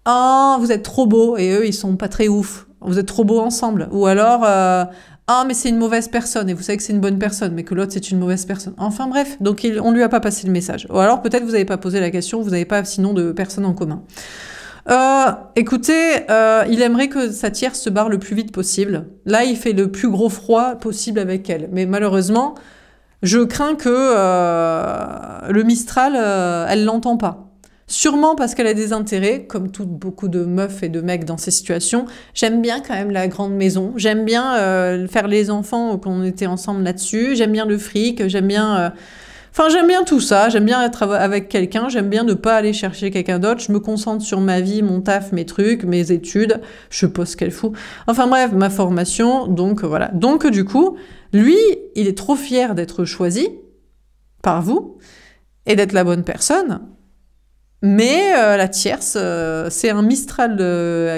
Ah, vous êtes trop beaux, et eux, ils sont pas très ouf. Vous êtes trop beaux ensemble. Ou alors, ah, mais c'est une mauvaise personne, et vous savez que c'est une bonne personne, mais que l'autre, c'est une mauvaise personne. Enfin bref, donc on lui a pas passé le message. Ou alors, peut-être vous n'avez pas posé la question, vous n'avez pas sinon de personnes en commun. Écoutez, il aimerait que sa tierce se barre le plus vite possible. Là, il fait le plus gros froid possible avec elle. Mais malheureusement, je crains que le Mistral, elle l'entend pas. Sûrement parce qu'elle a des intérêts, comme beaucoup de meufs et de mecs dans ces situations. J'aime bien quand même la grande maison. J'aime bien faire les enfants qu'on était ensemble là-dessus. J'aime bien le fric. J'aime bien... Enfin, j'aime bien tout ça. J'aime bien être avec quelqu'un. J'aime bien ne pas aller chercher quelqu'un d'autre. Je me concentre sur ma vie, mon taf, mes trucs, mes études. Je pose qu'elle fout. Enfin bref, ma formation. Donc voilà. Donc du coup, lui, il est trop fier d'être choisi par vous et d'être la bonne personne. Mais la tierce, c'est un Mistral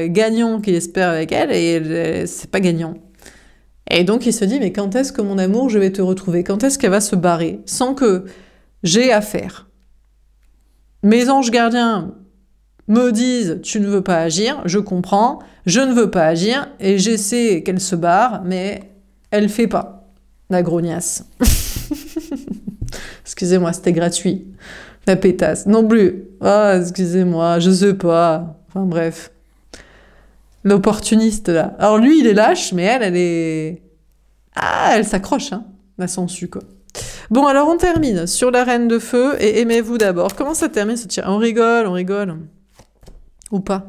gagnant qu'il espère avec elle, et c'est pas gagnant. Et donc il se dit, mais quand est-ce que mon amour, je vais te retrouver? Quand est-ce qu'elle va se barrer? Sans que j'ai à faire. Mes anges gardiens me disent, tu ne veux pas agir, je comprends, je ne veux pas agir, et j'essaie qu'elle se barre, mais elle fait pas, la grognasse. Excusez-moi, c'était gratuit. La pétasse. Non plus. Ah, excusez-moi, je sais pas. Enfin, bref. L'opportuniste, là. Alors, lui, il est lâche, mais elle est... Ah, elle s'accroche, hein. La sangsue, quoi. Bon, alors, on termine sur la Reine de Feu et aimez-vous d'abord. Comment ça termine, ce tir? On rigole, on rigole. ou pas.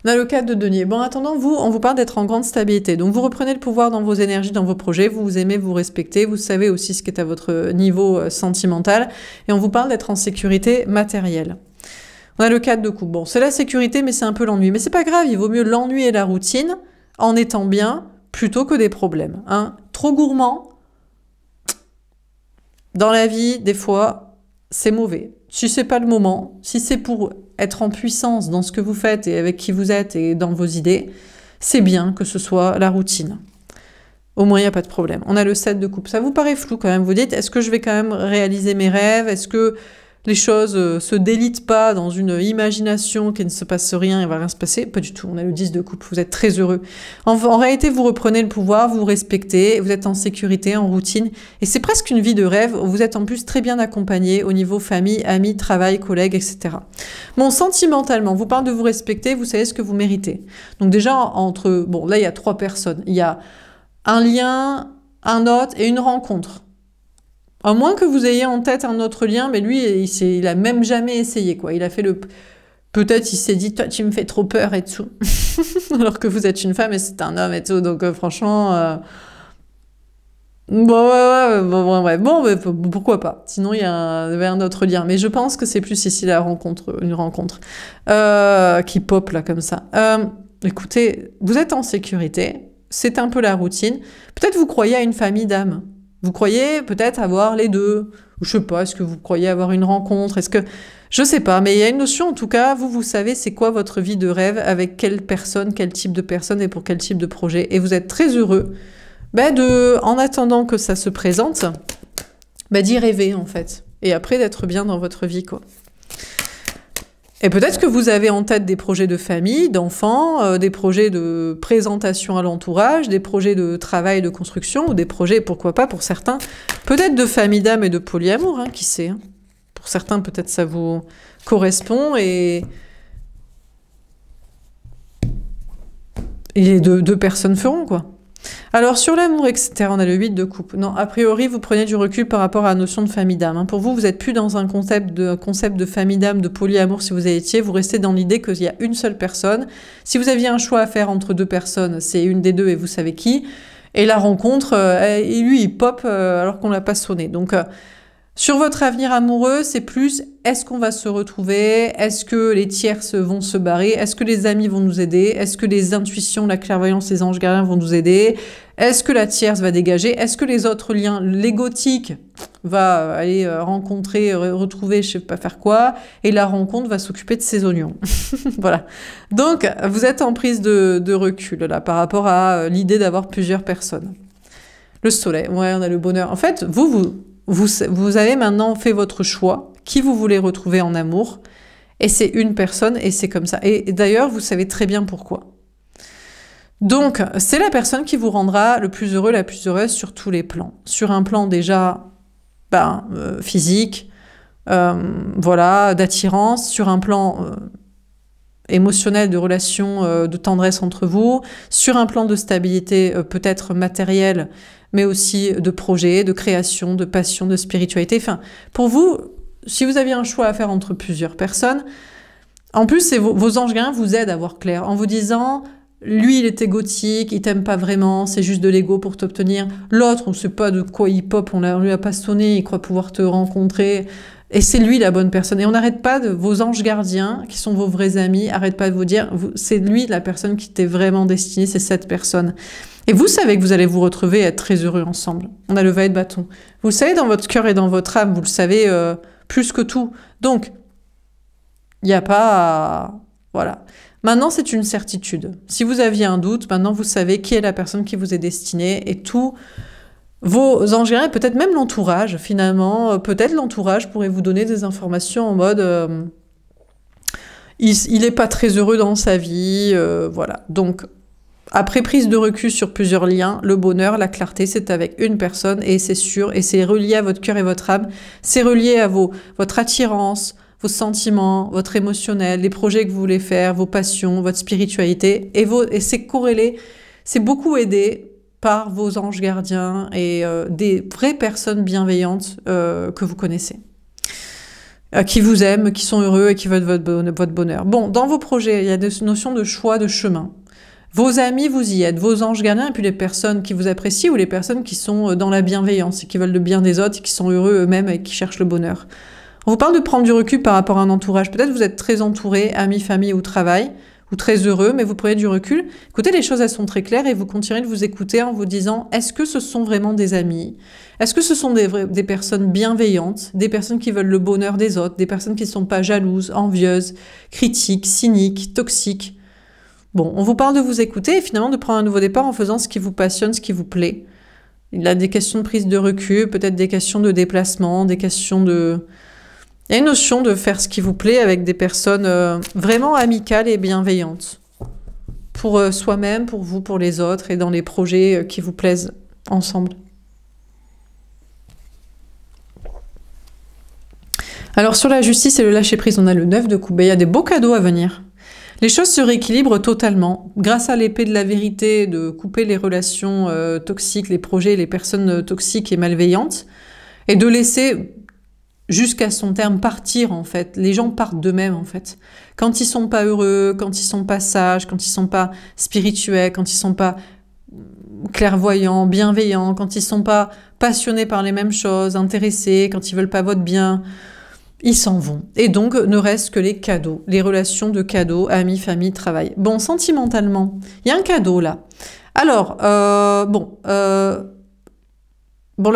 On a le 4 de denier. Bon, en attendant, vous, on vous parle d'être en grande stabilité. Donc, vous reprenez le pouvoir dans vos énergies, dans vos projets, vous vous aimez, vous respectez, vous savez aussi ce qui est à votre niveau sentimental, et on vous parle d'être en sécurité matérielle. On a le 4 de coupe. Bon, c'est la sécurité, mais c'est un peu l'ennui. Mais c'est pas grave, il vaut mieux l'ennui et la routine en étant bien plutôt que des problèmes. Hein. Trop gourmand, dans la vie, des fois, c'est mauvais. Si c'est pas le moment, si c'est pour être en puissance dans ce que vous faites et avec qui vous êtes et dans vos idées, c'est bien que ce soit la routine. Au moins, il n'y a pas de problème. On a le 7 de coupe. Ça vous paraît flou quand même. Vous dites, est-ce que je vais quand même réaliser mes rêves? Est-ce que les choses se délitent pas dans une imagination qu'il ne se passe rien et va rien se passer? Pas du tout. On a le 10 de coupe. Vous êtes très heureux. En réalité, vous reprenez le pouvoir, vous vous respectez, vous êtes en sécurité, en routine. Et c'est presque une vie de rêve. Vous êtes en plus très bien accompagné au niveau famille, amis, travail, collègues, etc. Bon, sentimentalement, vous parle de vous respecter, vous savez ce que vous méritez. Donc déjà, entre... Bon, là, il y a 3 personnes. Il y a un lien, un autre et une rencontre. À moins que vous ayez en tête un autre lien, mais lui, il a même jamais essayé, quoi. Il a fait le... Peut-être il s'est dit, toi, tu me fais trop peur et tout. Alors que vous êtes une femme et c'est un homme et tout. Donc, franchement... Bon, mais pourquoi pas. Sinon, il y avait un autre lien. Mais je pense que c'est plus ici une rencontre qui pop, là, comme ça. Écoutez, vous êtes en sécurité. C'est un peu la routine. Peut-être vous croyez à une famille d'âmes. Vous croyez peut-être avoir les deux, ou je sais pas, est-ce que vous croyez avoir une rencontre, est-ce que... Je sais pas, mais il y a une notion, en tout cas, vous savez c'est quoi votre vie de rêve, avec quelle personne, quel type de personne et pour quel type de projet. Et vous êtes très heureux en attendant que ça se présente, d'y rêver en fait. Et après d'être bien dans votre vie, quoi. Et peut-être que vous avez en tête des projets de famille, d'enfants, des projets de présentation à l'entourage, des projets de travail, de construction, ou des projets, pourquoi pas, pour certains, peut-être de famille d'âme et de polyamour, hein, qui sait. Hein. Pour certains, peut-être ça vous correspond et les deux personnes feront, quoi. Alors, sur l'amour, etc., on a le 8 de coupe. Non, a priori, vous prenez du recul par rapport à la notion de famille d'âme. Hein. Pour vous, vous n'êtes plus dans un concept de famille d'âme, de polyamour, si vous étiez. Vous restez dans l'idée qu'il y a une seule personne. Si vous aviez un choix à faire entre 2 personnes, c'est une des 2 et vous savez qui. Et la rencontre, et lui, il pop alors qu'on l'a pas sonné. Donc, sur votre avenir amoureux, c'est plus est-ce qu'on va se retrouver? Est-ce que les tierces vont se barrer? Est-ce que les amis vont nous aider? Est-ce que les intuitions, la clairvoyance, les anges gardiens vont nous aider? Est-ce que la tierce va dégager? Est-ce que les autres liens, l'égotique va aller rencontrer, retrouver, je sais pas faire quoi? Et la rencontre va s'occuper de ses oignons. Voilà. Donc, vous êtes en prise de recul là par rapport à l'idée d'avoir plusieurs personnes. Le soleil, ouais, on a le bonheur. En fait, vous avez maintenant fait votre choix, qui vous voulez retrouver en amour, et c'est une personne, et c'est comme ça. Et d'ailleurs, vous savez très bien pourquoi. Donc, c'est la personne qui vous rendra le plus heureux, la plus heureuse sur tous les plans. Sur un plan déjà physique, voilà, d'attirance, sur un plan émotionnel, de relation, de tendresse entre vous, sur un plan de stabilité peut-être matérielle, mais aussi de projet, de création, de passion, de spiritualité. Enfin, pour vous, si vous aviez un choix à faire entre plusieurs personnes, en plus, vos anges gardiens vous aident à voir clair, en vous disant, lui, il est égotique, il t'aime pas vraiment, c'est juste de l'ego pour t'obtenir. L'autre, on sait pas de quoi il pop, on lui a pas sonné, il croit pouvoir te rencontrer. Et c'est lui la bonne personne. Et on n'arrête pas vos anges gardiens, qui sont vos vrais amis, arrête pas de vous dire, c'est lui la personne qui t'est vraiment destinée, c'est cette personne. Et vous savez que vous allez vous retrouver et être très heureux ensemble. On a le valet de bâton. Vous le savez dans votre cœur et dans votre âme, vous le savez plus que tout. Donc, il n'y a pas à... Voilà. Maintenant, c'est une certitude. Si vous aviez un doute, maintenant vous savez qui est la personne qui vous est destinée et tout... Vos anges gardiens, peut-être même l'entourage, finalement, peut-être l'entourage pourrait vous donner des informations en mode il est pas très heureux dans sa vie, voilà. Donc, après prise de recul sur plusieurs liens, le bonheur, la clarté, c'est avec une personne et c'est sûr, et c'est relié à votre cœur et votre âme, c'est relié à votre attirance, vos sentiments, votre émotionnel, les projets que vous voulez faire, vos passions, votre spiritualité, et c'est corrélé, c'est beaucoup aidé par vos anges gardiens et des vraies personnes bienveillantes que vous connaissez. qui vous aiment, qui sont heureux et qui veulent votre bonheur. Bon, dans vos projets, il y a des notions de choix de chemin. Vos amis vous y aident, vos anges gardiens, et puis les personnes qui vous apprécient ou les personnes qui sont dans la bienveillance et qui veulent le bien des autres, et qui sont heureux eux-mêmes et qui cherchent le bonheur. On vous parle de prendre du recul par rapport à un entourage. Peut-être vous êtes très entouré, amis, famille ou travail, ou très heureux, mais vous prenez du recul. Écoutez, les choses, elles sont très claires et vous continuez de vous écouter en vous disant, est-ce que ce sont vraiment des amis? Est-ce que ce sont des personnes bienveillantes, des personnes qui veulent le bonheur des autres, des personnes qui ne sont pas jalouses, envieuses, critiques, cyniques, toxiques? Bon, on vous parle de vous écouter et finalement de prendre un nouveau départ en faisant ce qui vous passionne, ce qui vous plaît. Il y a des questions de prise de recul, peut-être des questions de déplacement, des questions de... Il y a une notion de faire ce qui vous plaît avec des personnes vraiment amicales et bienveillantes. Pour soi-même, pour vous, pour les autres et dans les projets qui vous plaisent ensemble. Alors sur la justice et le lâcher-prise, on a le 9 de coupe. Il y a des beaux cadeaux à venir. Les choses se rééquilibrent totalement. Grâce à l'épée de la vérité, de couper les relations toxiques, les projets, les personnes toxiques et malveillantes, et de laisser jusqu'à son terme partir, en fait. Les gens partent d'eux-mêmes, en fait. Quand ils sont pas heureux, quand ils sont pas sages, quand ils sont pas spirituels, quand ils sont pas clairvoyants, bienveillants, quand ils sont pas passionnés par les mêmes choses, intéressés, quand ils veulent pas votre bien... Ils s'en vont. Et donc, ne reste que les cadeaux, les relations de cadeaux, amis, famille, travail. Bon, sentimentalement, il y a un cadeau là. Alors, bon, la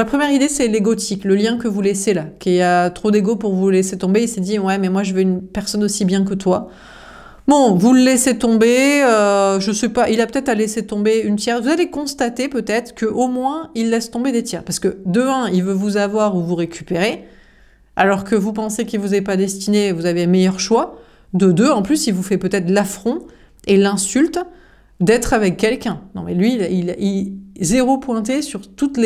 première idée, c'est l'égotique, le lien que vous laissez là, qui a trop d'ego pour vous laisser tomber. Il s'est dit, ouais, mais moi, je veux une personne aussi bien que toi. Bon, vous le laissez tomber, je sais pas, il a peut-être à laisser tomber une tiers. Vous allez constater peut-être qu'au moins, il laisse tomber des tiers. Parce que, de un, il veut vous avoir ou vous récupérer. Alors que vous pensez qu'il vous est pas destiné, vous avez un meilleur choix. De deux, en plus, il vous fait peut-être l'affront et l'insulte d'être avec quelqu'un. Non, mais lui, il zéro pointé sur toute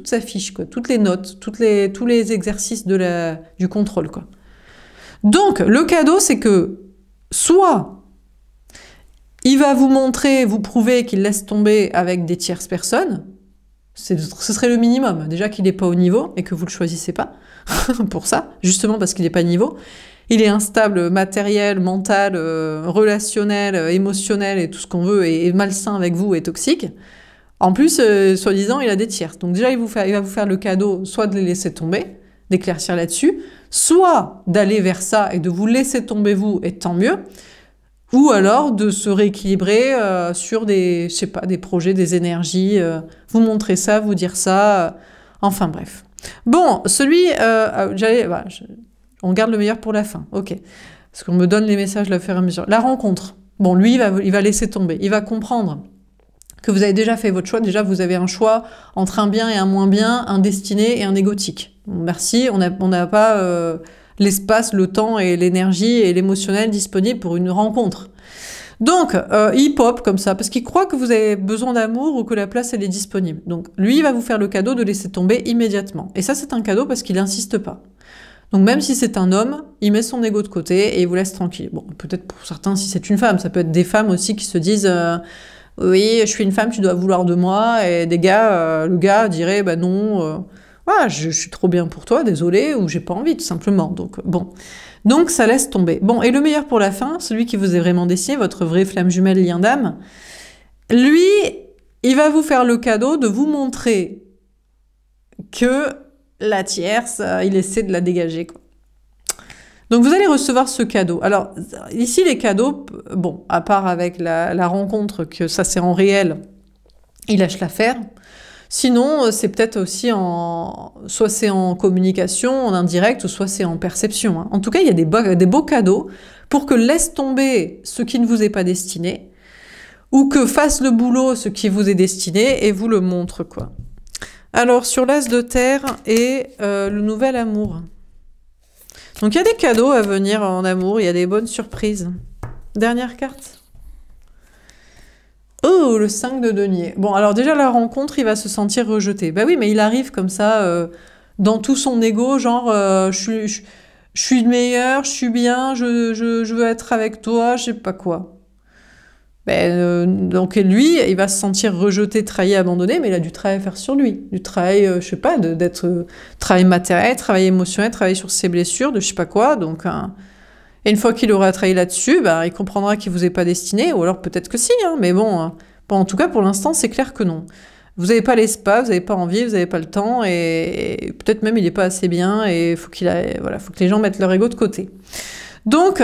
sa fiche, quoi, toutes les notes, tous les exercices du contrôle, quoi. Donc, le cadeau, c'est que soit il va vous montrer, vous prouver qu'il laisse tomber avec des tierces personnes. Ce serait le minimum. Déjà qu'il n'est pas au niveau et que vous ne le choisissez pas pour ça, justement parce qu'il n'est pas niveau. Il est instable, matériel, mental, relationnel, émotionnel et tout ce qu'on veut, et malsain avec vous et toxique. En plus, soi-disant, il a des tierces. Donc déjà, il va vous faire le cadeau soit de les laisser tomber, d'éclaircir là-dessus, soit d'aller vers ça et de vous laisser tomber vous, et tant mieux, ou alors de se rééquilibrer sur des, je sais pas, des projets, des énergies, vous montrer ça, vous dire ça, enfin bref. Bon, on garde le meilleur pour la fin, ok. Parce qu'on me donne les messages au fur et à mesure. La rencontre, bon, lui, il va laisser tomber, il va comprendre que vous avez déjà fait votre choix, déjà vous avez un choix entre un bien et un moins bien, un destiné et un égotique. Bon, merci, on n'a pas... l'espace, le temps et l'énergie et l'émotionnel disponibles pour une rencontre. Donc, il pop comme ça, parce qu'il croit que vous avez besoin d'amour ou que la place, elle est disponible. Donc, lui, il va vous faire le cadeau de laisser tomber immédiatement. Et ça, c'est un cadeau parce qu'il n'insiste pas. Donc, même si c'est un homme, il met son ego de côté et il vous laisse tranquille. Bon, peut-être pour certains, si c'est une femme, ça peut être des femmes aussi qui se disent oui, je suis une femme, tu dois vouloir de moi. Et des gars, le gars dirait bah non... voilà, je suis trop bien pour toi, désolé, ou j'ai pas envie, tout simplement. Donc, bon. Donc, ça laisse tomber. Bon, et le meilleur pour la fin, celui qui vous est vraiment destiné, votre vraie flamme jumelle lien d'âme, lui, il va vous faire le cadeau de vous montrer que la tierce, il essaie de la dégager, quoi. Donc, vous allez recevoir ce cadeau. Alors, ici, les cadeaux, bon, à part avec la rencontre, que ça, c'est en réel, il lâche l'affaire. Sinon, c'est peut-être aussi soit c'est en communication, en indirect, ou soit c'est en perception. Hein. En tout cas, il y a des beaux cadeaux pour que laisse tomber ce qui ne vous est pas destiné, ou que fasse le boulot ce qui vous est destiné et vous le montre, quoi. Alors, sur l'as de terre et le nouvel amour. Donc, il y a des cadeaux à venir en amour, il y a des bonnes surprises. Dernière carte. Oh, le 5 de denier. Bon, alors déjà, la rencontre, il va se sentir rejeté. Bah oui, mais il arrive comme ça, dans tout son ego, genre, je suis le meilleur, je suis bien, je veux être avec toi, je sais pas quoi. Donc lui, il va se sentir rejeté, trahi, abandonné, mais il a du travail à faire sur lui. Du travail, je sais pas, d'être travail matériel, travail émotionnel, travail sur ses blessures, de je sais pas quoi. Donc, et une fois qu'il aura travaillé là-dessus, il comprendra qu'il vous est pas destiné, ou alors peut-être que si, hein, mais bon, en tout cas, pour l'instant, c'est clair que non. Vous n'avez pas l'espace, vous n'avez pas envie, vous n'avez pas le temps, et peut-être même il n'est pas assez bien, et faut que les gens mettent leur ego de côté. Donc,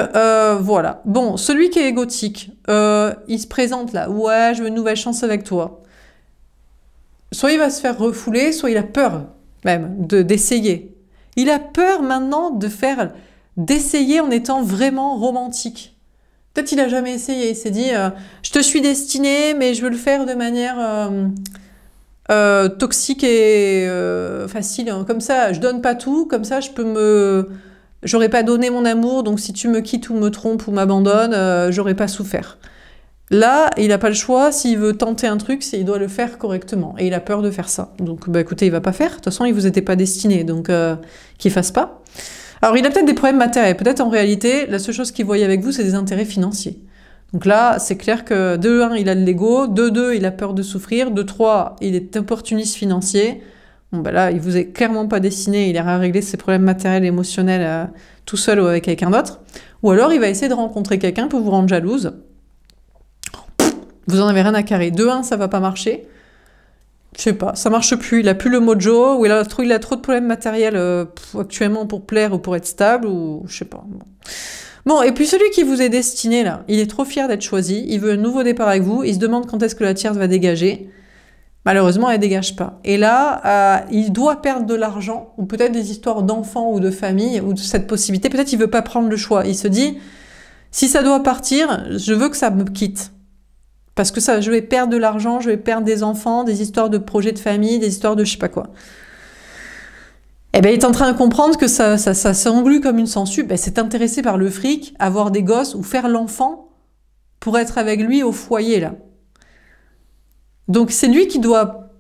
voilà. Bon, celui qui est égotique, il se présente là. Ouais, je veux une nouvelle chance avec toi. Soit il va se faire refouler, soit il a peur même d'essayer. Il a peur maintenant d'essayer en étant vraiment romantique. Peut-être il a jamais essayé. Il s'est dit, je te suis destiné, mais je veux le faire de manière toxique et facile. Comme ça, je donne pas tout. Comme ça, j'aurais pas donné mon amour, donc si tu me quittes ou me trompes ou m'abandonnes, j'aurais pas souffert. Là, il n'a pas le choix, s'il veut tenter un truc, il doit le faire correctement. Et il a peur de faire ça. Donc, écoutez, il va pas faire. De toute façon, il vous était pas destiné, donc qu'il fasse pas. Alors, il a peut-être des problèmes matériels. Peut-être en réalité, la seule chose qu'il voyait avec vous, c'est des intérêts financiers. Donc là, c'est clair que de 1, il a de l'ego, de 2, il a peur de souffrir, de 3, il est opportuniste financier. Bon, là, il vous est clairement pas destiné, il ira régler ses problèmes matériels et émotionnels tout seul ou avec quelqu'un d'autre. Ou alors, il va essayer de rencontrer quelqu'un pour vous rendre jalouse. Vous en avez rien à carrer. De 1, ça va pas marcher. Je sais pas, ça marche plus. Il a plus le mojo, ou il a trop de problèmes matériels actuellement pour plaire ou pour être stable, ou je sais pas. Bon, et puis celui qui vous est destiné, là, il est trop fier d'être choisi, il veut un nouveau départ avec vous, il se demande quand est-ce que la tierce va dégager. Malheureusement, elle dégage pas. Et là, il doit perdre de l'argent, ou peut-être des histoires d'enfants ou de famille, ou de cette possibilité. Peut-être il veut pas prendre le choix. Il se dit, si ça doit partir, je veux que ça me quitte. Parce que ça, je vais perdre de l'argent, je vais perdre des enfants, des histoires de projets de famille, des histoires de je sais pas quoi. Eh ben, il est en train de comprendre que ça s'englue comme une sangsue. C'est intéressé par le fric, avoir des gosses ou faire l'enfant pour être avec lui au foyer, là. Donc, c'est lui qui doit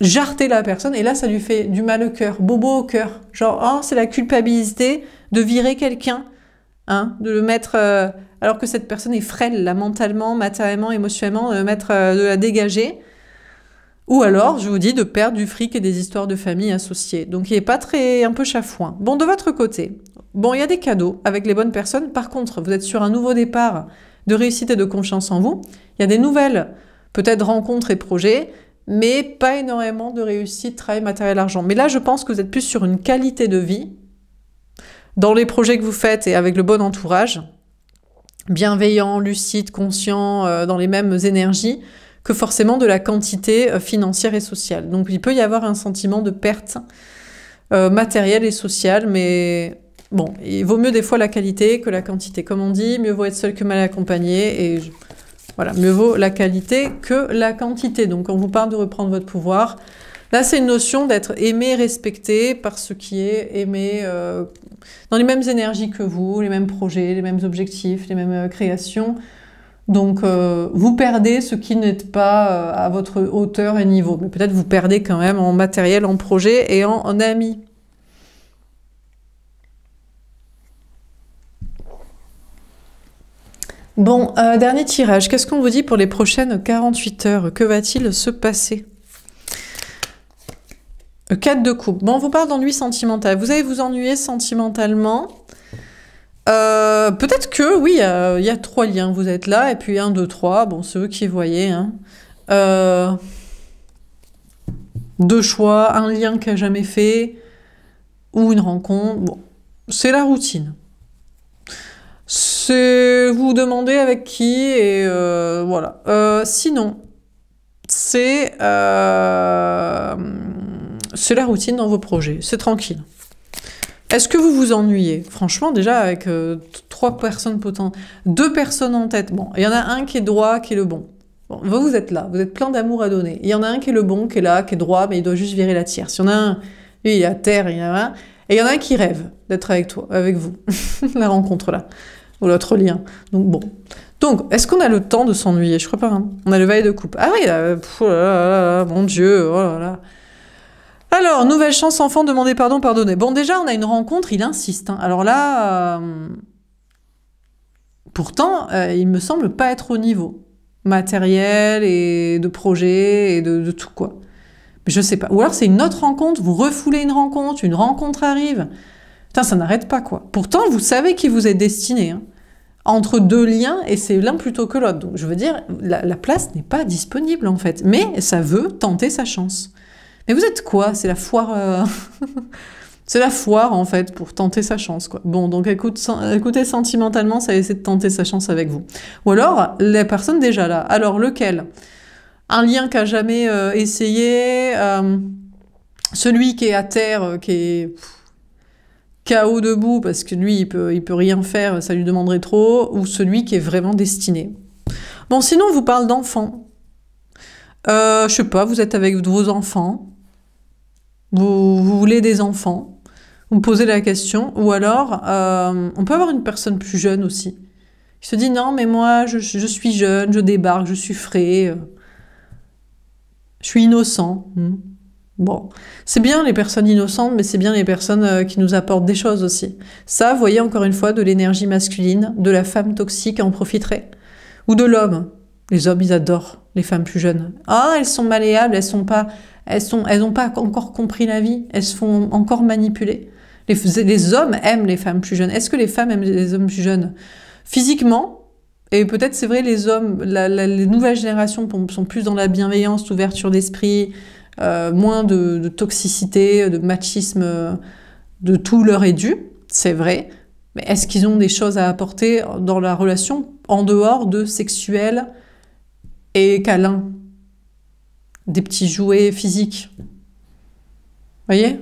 jarter la personne, et là, ça lui fait du mal au cœur, bobo au cœur. Genre, c'est la culpabilité de virer quelqu'un, hein, de le mettre... alors que cette personne est frêle, là, mentalement, matériellement, émotionnellement, de la dégager. Ou alors, je vous dis, de perdre du fric et des histoires de famille associées. Donc, il n'est pas un peu chafouin. Bon, de votre côté, il y a des cadeaux avec les bonnes personnes. Par contre, vous êtes sur un nouveau départ de réussite et de confiance en vous. Il y a des nouvelles, peut-être rencontres et projets, mais pas énormément de réussite, travail, matériel, argent. Mais là, je pense que vous êtes plus sur une qualité de vie dans les projets que vous faites et avec le bon entourage, bienveillant, lucide, conscient, dans les mêmes énergies, que forcément de la quantité financière et sociale. Donc il peut y avoir un sentiment de perte matérielle et sociale, mais bon, il vaut mieux des fois la qualité que la quantité. Comme on dit, mieux vaut être seul que mal accompagné, et voilà, mieux vaut la qualité que la quantité. Donc on vous parle de reprendre votre pouvoir. Là, c'est une notion d'être aimé, respecté par ce qui est aimé dans les mêmes énergies que vous, les mêmes projets, les mêmes objectifs, les mêmes créations. Donc, vous perdez ce qui n'est pas à votre hauteur et niveau. Mais peut-être vous perdez quand même en matériel, en projet et en amis. Bon, dernier tirage. Qu'est-ce qu'on vous dit pour les prochaines 48 heures? Que va-t-il se passer? 4 de coupe. Bon, on vous parle d'ennui sentimental. Vous allez vous ennuyer sentimentalement. Peut-être que, oui, il y a 3 liens. Vous êtes là, et puis 1, 2, 3. Bon, c'est eux qui voyaient. Hein. 2 choix, un lien qui n'a jamais fait, ou une rencontre. Bon, c'est la routine. C'est vous demandez avec qui, et voilà. Sinon, c'est la routine dans vos projets. C'est tranquille. Est-ce que vous vous ennuyez? Franchement, déjà, avec 3 personnes potentielles, 2 personnes en tête, bon, il y en a un qui est droit, qui est le bon. Bon, vous êtes là, vous êtes plein d'amour à donner. Il y en a un qui est le bon, qui est là, qui est droit, mais il doit juste virer la tierce. Il y en a un, lui, il est à terre, il y en a un, et il y en a un qui rêve d'être avec toi, avec vous. La rencontre là, ou l'autre lien. Donc bon. Donc, est-ce qu'on a le temps de s'ennuyer? Je crois pas, hein. On a le valet de coupe. Ah oui, oh là là, mon Dieu, oh là là. Alors, nouvelle chance, enfant, demandez pardon, pardonnez. Bon, déjà, on a une rencontre, il insiste. Hein. Alors là, pourtant, il me semble pas être au niveau. matériel et de projets et de tout, quoi. Mais je sais pas. Ou alors c'est une autre rencontre, vous refoulez une rencontre arrive. Putain, ça n'arrête pas, quoi. Pourtant, vous savez qui vous êtes destiné, hein. Entre deux liens, et c'est l'un plutôt que l'autre. Donc, je veux dire, la place n'est pas disponible, en fait. Mais ça veut tenter sa chance. Mais vous êtes quoi? C'est la foire... C'est la foire, en fait, pour tenter sa chance, quoi. Bon, donc écoutez, sentimentalement, ça essaie de tenter sa chance avec vous. Ou alors, les personnes déjà là. Alors, lequel? Un lien qu'a jamais essayé, celui qui est à terre, qui est KO debout, parce que lui, il peut rien faire, ça lui demanderait trop, ou celui qui est vraiment destiné. Bon, sinon, on vous parle d'enfants. Je sais pas, vous êtes avec vos enfants, vous voulez des enfants, vous posez la question, ou alors, on peut avoir une personne plus jeune aussi, qui se dit, non, mais moi, je suis jeune, je débarque, je suis frais, je suis innocent. Bon, c'est bien les personnes innocentes, mais c'est bien les personnes qui nous apportent des choses aussi. Ça, vous voyez encore une fois, de l'énergie masculine, de la femme toxique en profiterait. Ou de l'homme. Les hommes, ils adorent les femmes plus jeunes. Ah, elles sont malléables, elles ont pas encore compris la vie, elles se font encore manipuler. Les hommes aiment les femmes plus jeunes. Est-ce que les femmes aiment les hommes plus jeunes? Physiquement, et peut-être c'est vrai, les hommes, les nouvelles générations sont plus dans la bienveillance, l'ouverture d'esprit, moins de toxicité, de machisme, de tout leur est dû, c'est vrai. Mais est-ce qu'ils ont des choses à apporter dans la relation en dehors de sexuel et câlin? Des petits jouets physiques. Vous voyez?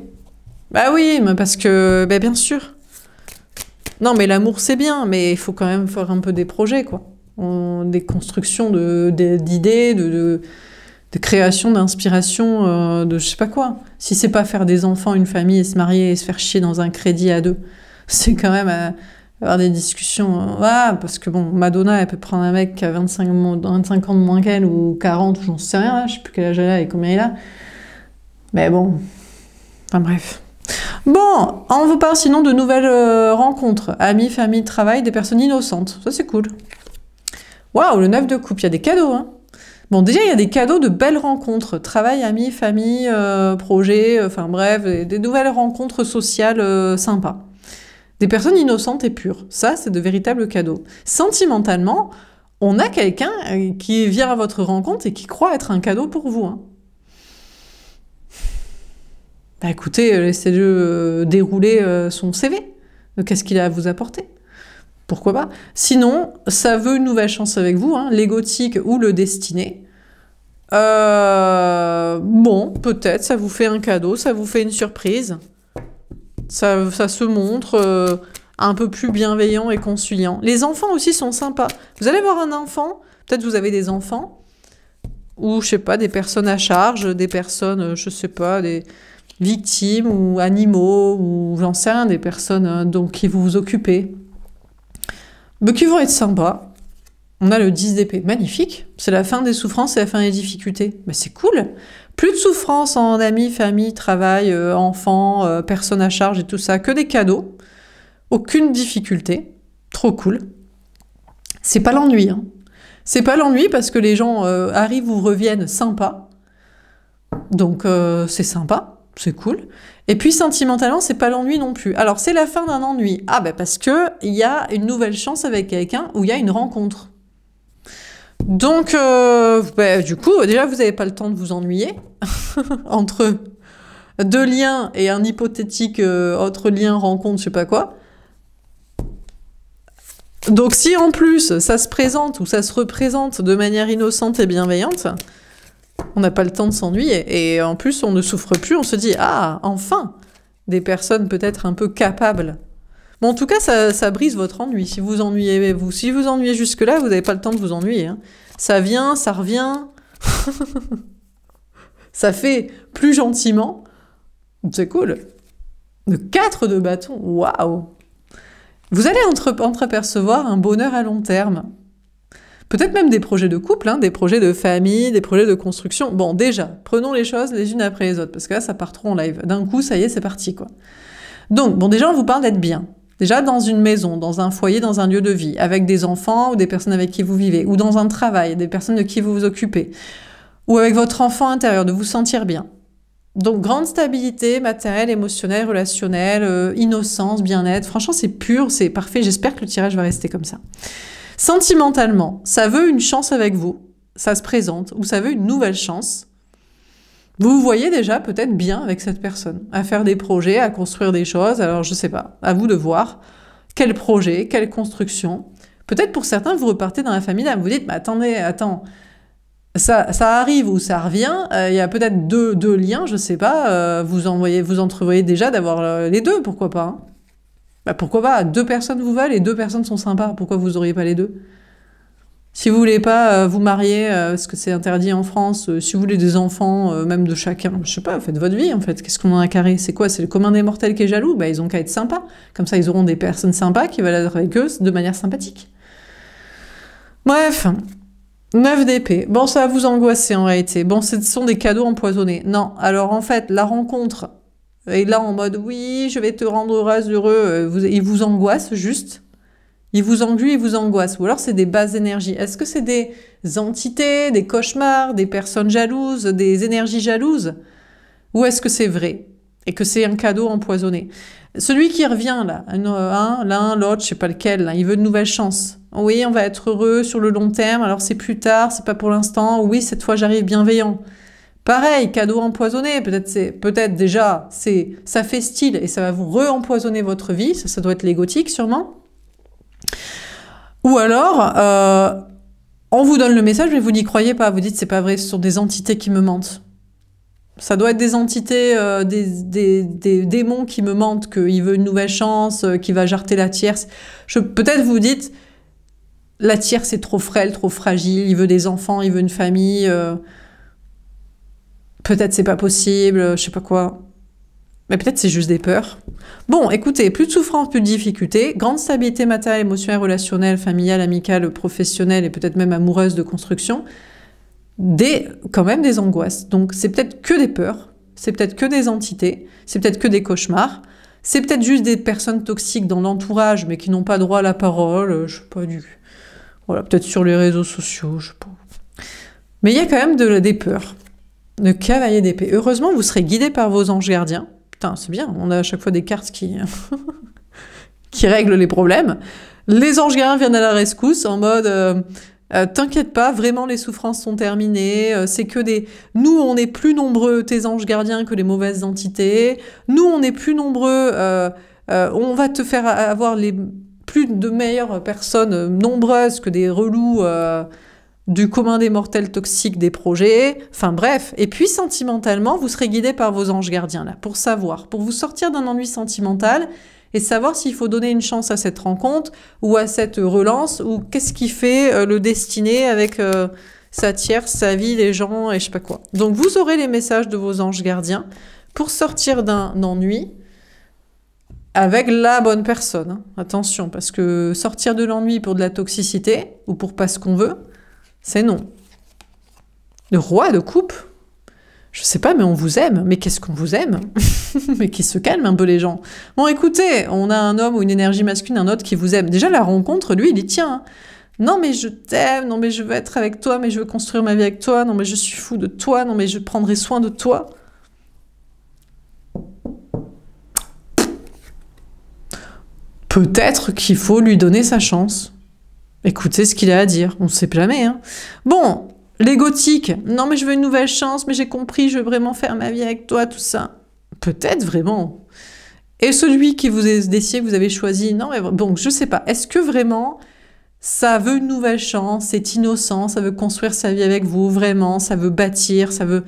Bah oui, mais parce que, bah bien sûr. Non, mais l'amour c'est bien, mais il faut quand même faire un peu des projets, quoi. Des constructions d'idées, de création, d'inspiration, de je sais pas quoi. Si c'est pas faire des enfants, une famille et se marier et se faire chier dans un crédit à deux, c'est quand même avoir des discussions. Parce que bon, Madonna, elle peut prendre un mec qui a 25 ans de moins qu'elle ou 40, j'en sais rien, là, je sais plus quel âge elle a et combien il a. Mais bon, enfin bref. Bon, on vous parle sinon de nouvelles rencontres, amis, famille, travail, des personnes innocentes. Ça c'est cool. Waouh, le 9 de coupe, il y a des cadeaux, hein. Bon, déjà, il y a des cadeaux de belles rencontres. Travail, amis, famille, projet, enfin bref, des nouvelles rencontres sociales sympas. Des personnes innocentes et pures. Ça, c'est de véritables cadeaux. Sentimentalement, on a quelqu'un qui vient à votre rencontre et qui croit être un cadeau pour vous, hein. Bah écoutez, laissez-le dérouler son CV. Qu'est-ce qu'il a à vous apporter? Pourquoi pas? Sinon, ça veut une nouvelle chance avec vous, hein, l'égotique ou le destiné. Bon, peut-être, ça vous fait un cadeau, ça vous fait une surprise. Ça se montre un peu plus bienveillant et conciliant. Les enfants aussi sont sympas. Vous allez voir un enfant, peut-être vous avez des enfants, ou je sais pas, des personnes à charge, des personnes, je sais pas, des victimes ou animaux, ou j'en sais rien, des personnes donc qui vous occupez. Mais qui vont être sympas. On a le 10 d'épée, magnifique. C'est la fin des souffrances et la fin des difficultés. Mais c'est cool. Plus de souffrances en amis, famille, travail, enfants, personnes à charge et tout ça. Que des cadeaux. Aucune difficulté. Trop cool. C'est pas l'ennui, hein. C'est pas l'ennui parce que les gens arrivent ou reviennent sympas. Donc c'est sympa. C'est cool. Et puis sentimentalement, c'est pas l'ennui non plus. Alors c'est la fin d'un ennui. Ah ben parce que il y a une nouvelle chance avec quelqu'un où il y a une rencontre. Donc du coup, déjà vous n'avez pas le temps de vous ennuyer entre deux liens et un hypothétique autre lien, rencontre, je sais pas quoi. Donc si en plus ça se présente ou ça se représente de manière innocente et bienveillante, on n'a pas le temps de s'ennuyer. Et en plus, on ne souffre plus, on se dit « Ah, enfin !» Des personnes peut-être un peu capables. Bon, en tout cas, ça brise votre ennui. Si vous ennuyez jusque-là, vous n'avez pas le temps de vous ennuyer, hein. Ça vient, ça revient. Ça fait plus gentiment. C'est cool. Le 4 de bâton, waouh! Vous allez entreapercevoir un bonheur à long terme. Peut-être même des projets de couple, hein, des projets de famille, des projets de construction. Bon, déjà, prenons les choses les unes après les autres, parce que là, ça part trop en live. D'un coup, ça y est, c'est parti, quoi. Donc, bon, déjà, on vous parle d'être bien. Déjà dans une maison, dans un foyer, dans un lieu de vie, avec des enfants ou des personnes avec qui vous vivez, ou dans un travail, des personnes de qui vous vous occupez, ou avec votre enfant intérieur, de vous sentir bien. Donc, grande stabilité matérielle, émotionnelle, relationnelle, innocence, bien-être. Franchement, c'est pur, c'est parfait. J'espère que le tirage va rester comme ça. Sentimentalement, ça veut une chance avec vous. Ça se présente, ou ça veut une nouvelle chance. Vous vous voyez déjà peut-être bien avec cette personne, à faire des projets, à construire des choses. Alors, je sais pas, à vous de voir quel projet, quelle construction. Peut-être pour certains, vous repartez dans la famille, là, vous dites, mais attendez, attends, ça arrive ou ça revient, il y a peut-être deux liens, je sais pas, vous entrevoyez déjà d'avoir les deux, pourquoi pas, hein. Bah, pourquoi pas, 2 personnes vous veulent et 2 personnes sont sympas, pourquoi vous auriez pas les deux? Si vous voulez pas vous marier, parce que c'est interdit en France, si vous voulez des enfants, même de chacun, je sais pas, faites votre vie en fait. Qu'est-ce qu'on en a carré? C'est quoi? C'est le commun des mortels qui est jaloux? Bah ils ont qu'à être sympas. Comme ça ils auront des personnes sympas qui veulent être avec eux de manière sympathique. Bref, 9 d'épée. Bon, ça va vous angoisser en réalité. Bon, ce sont des cadeaux empoisonnés. Non, alors en fait, la rencontre est là en mode oui, je vais te rendre heureuse, heureux, il vous angoisse juste. Il vous engluent, il vous angoisse. Ou alors c'est des basses énergies. Est-ce que c'est des entités, des cauchemars, des personnes jalouses, des énergies jalouses? Ou est-ce que c'est vrai? Et que c'est un cadeau empoisonné? Celui qui revient là, l'un, l'autre, je sais pas lequel, là, il veut de nouvelles chances. Oui, on va être heureux sur le long terme, alors c'est plus tard, c'est pas pour l'instant. Oui, cette fois j'arrive bienveillant. Pareil, cadeau empoisonné, peut-être déjà, ça fait style et ça va vous re-empoisonner votre vie, ça doit être l'égotique sûrement. Ou alors, on vous donne le message, mais vous n'y croyez pas. Vous dites, c'est pas vrai, ce sont des entités qui me mentent. Ça doit être des entités, des démons qui me mentent, qu'il veut une nouvelle chance, qu'il va jarter la tierce. Peut-être vous dites, la tierce est trop frêle, trop fragile, il veut des enfants, il veut une famille. Peut-être c'est pas possible, je sais pas quoi. Mais peut-être c'est juste des peurs. Bon, écoutez, plus de souffrance, plus de difficultés, grande stabilité matérielle, émotionnelle, relationnelle, familiale, amicale, professionnelle et peut-être même amoureuse de construction, quand même des angoisses. Donc c'est peut-être que des peurs, c'est peut-être que des entités, c'est peut-être que des cauchemars, c'est peut-être juste des personnes toxiques dans l'entourage mais qui n'ont pas droit à la parole, je sais pas voilà, peut-être sur les réseaux sociaux, je sais pas. Mais il y a quand même des peurs. Le cavalier d'épée. Heureusement, vous serez guidé par vos anges gardiens. Putain, c'est bien, on a à chaque fois des cartes qui règlent les problèmes. Les anges gardiens viennent à la rescousse en mode t'inquiète pas, vraiment les souffrances sont terminées, c'est que nous on est plus nombreux, tes anges gardiens, que les mauvaises entités. Nous on est plus nombreux, on va te faire avoir plus de meilleures personnes nombreuses que des relous du commun des mortels toxiques des projets, enfin bref. Et puis sentimentalement, vous serez guidé par vos anges gardiens là, pour savoir, pour vous sortir d'un ennui sentimental et savoir s'il faut donner une chance à cette rencontre ou à cette relance, ou qu'est-ce qui fait le destiné avec sa tierce, sa vie, les gens et je sais pas quoi. Donc vous aurez les messages de vos anges gardiens pour sortir d'un ennui avec la bonne personne. Hein. Attention, parce que sortir de l'ennui pour de la toxicité ou pour pas ce qu'on veut, c'est non. Le roi de coupe, je sais pas, mais on vous aime. Mais qu'est-ce qu'on vous aime? Mais qui se calme un peu les gens. Bon, écoutez, on a un homme ou une énergie masculine, un autre qui vous aime. Déjà, la rencontre, lui, il y tient. Hein. Non, mais je t'aime. Non, mais je veux être avec toi. Mais je veux construire ma vie avec toi. Non, mais je suis fou de toi. Non, mais je prendrai soin de toi. Peut-être qu'il faut lui donner sa chance. Écoutez ce qu'il a à dire, on ne sait jamais. Hein. Bon, les gothiques, non mais je veux une nouvelle chance, mais j'ai compris, je veux vraiment faire ma vie avec toi, tout ça. Peut-être vraiment. Et celui qui vous est décidé, que vous avez choisi, non mais bon, je sais pas. Est-ce que vraiment ça veut une nouvelle chance, c'est innocent, ça veut construire sa vie avec vous, vraiment, ça veut bâtir, ça veut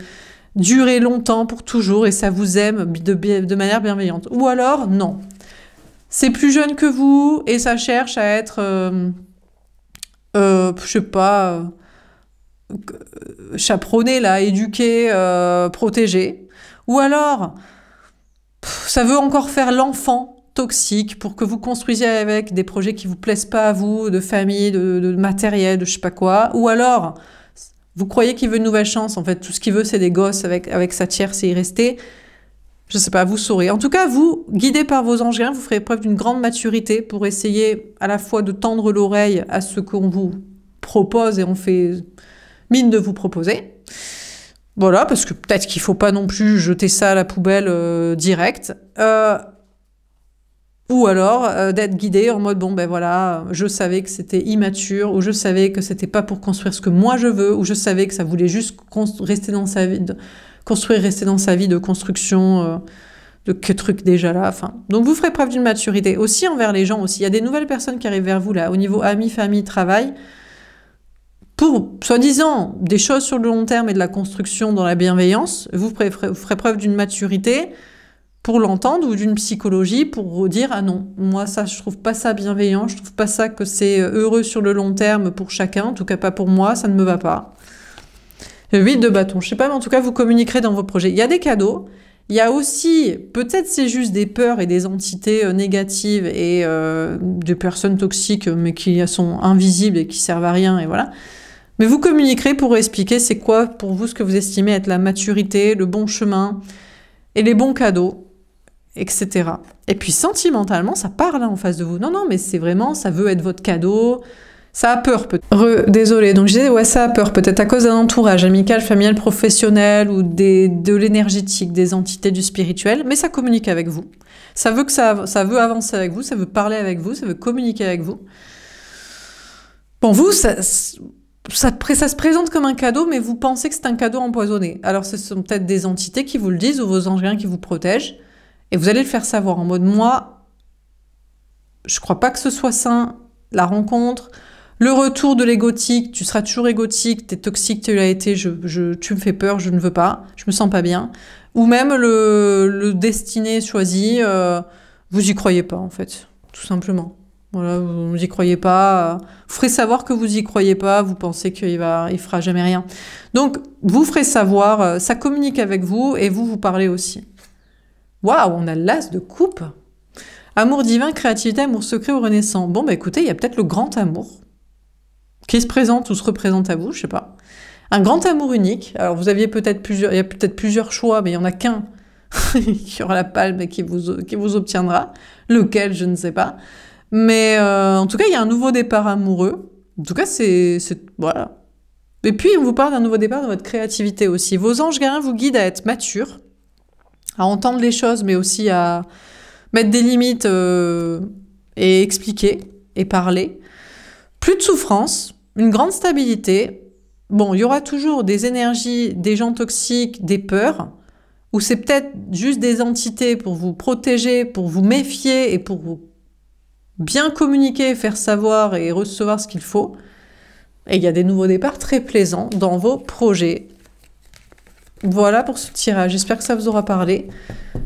durer longtemps pour toujours et ça vous aime de manière bienveillante. Ou alors, non. C'est plus jeune que vous et ça cherche à être... je sais pas, chaperonné, là, éduqué, protégé. Ou alors, ça veut encore faire l'enfant toxique pour que vous construisiez avec des projets qui vous plaisent pas à vous, de famille, de matériel, de je sais pas quoi. Ou alors, vous croyez qu'il veut une nouvelle chance. En fait, tout ce qu'il veut, c'est des gosses avec sa tierce et y rester. Je sais pas, vous saurez. En tout cas, vous, guidés par vos anges gardiens, vous ferez preuve d'une grande maturité pour essayer à la fois de tendre l'oreille à ce qu'on vous propose et on fait mine de vous proposer. Voilà, parce que peut-être qu'il faut pas non plus jeter ça à la poubelle direct. Ou alors d'être guidé en mode, bon ben voilà, je savais que c'était immature, ou je savais que c'était pas pour construire ce que moi je veux, ou je savais que ça voulait juste rester dans sa vie, construire, rester dans sa vie de construction, de que truc déjà là. Enfin, donc vous ferez preuve d'une maturité aussi envers les gens aussi. Il y a des nouvelles personnes qui arrivent vers vous là, au niveau amis, famille, travail, pour soi-disant des choses sur le long terme et de la construction dans la bienveillance. Vous ferez preuve d'une maturité pour l'entendre, ou d'une psychologie pour vous dire « Ah non, moi ça, je trouve pas ça bienveillant, je trouve pas ça que c'est heureux sur le long terme pour chacun, en tout cas pas pour moi, ça ne me va pas. » 8 de bâton, je sais pas, mais en tout cas vous communiquerez dans vos projets. Il y a des cadeaux, il y a aussi, peut-être c'est juste des peurs et des entités négatives et des personnes toxiques, mais qui sont invisibles et qui servent à rien, et voilà. Mais vous communiquerez pour expliquer c'est quoi pour vous ce que vous estimez être la maturité, le bon chemin et les bons cadeaux, etc. Et puis sentimentalement, ça parle en face de vous. Non, non, mais c'est vraiment, ça veut être votre cadeau. Ça a peur peut-être. Désolée, donc je disais, ouais, ça a peur peut-être à cause d'un entourage amical, familial, professionnel ou de l'énergétique, des entités du spirituel, mais ça communique avec vous. Ça veut ça veut avancer avec vous, ça veut parler avec vous, ça veut communiquer avec vous. Bon, vous, ça se présente comme un cadeau, mais vous pensez que c'est un cadeau empoisonné. Alors ce sont peut-être des entités qui vous le disent ou vos anges gardiens qui vous protègent. Et vous allez le faire savoir en mode, moi, je crois pas que ce soit sain, la rencontre, le retour de l'égotique, tu seras toujours égotique, t'es toxique, tu l'as été, tu me fais peur, je ne veux pas, je me sens pas bien. Ou même le destiné choisi, vous y croyez pas en fait, tout simplement. Voilà, vous y croyez pas, vous ferez savoir que vous y croyez pas, vous pensez qu'il fera jamais rien. Donc, vous ferez savoir, ça communique avec vous et vous parlez aussi. Waouh, on a l'as de coupe. Amour divin, créativité, amour secret ou renaissant. Bon, bah écoutez, il y a peut-être le grand amour qui se présente ou se représente à vous, je sais pas. Un grand amour unique. Alors, vous aviez peut-être plusieurs, il y a peut-être plusieurs choix, mais il y en a qu'un qui aura la palme et qui vous obtiendra. Lequel, je ne sais pas. Mais en tout cas, il y a un nouveau départ amoureux. En tout cas, voilà. Et puis, on vous parle d'un nouveau départ dans votre créativité aussi. Vos anges gardiens vous guident à être mature, à entendre les choses, mais aussi à mettre des limites et expliquer et parler. Plus de souffrance, une grande stabilité. Bon, il y aura toujours des énergies, des gens toxiques, des peurs, ou c'est peut-être juste des entités pour vous protéger, pour vous méfier et pour vous bien communiquer, faire savoir et recevoir ce qu'il faut. Et il y a des nouveaux départs très plaisants dans vos projets. Voilà pour ce tirage, j'espère que ça vous aura parlé.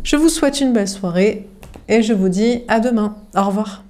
Je vous souhaite une belle soirée et je vous dis à demain. Au revoir.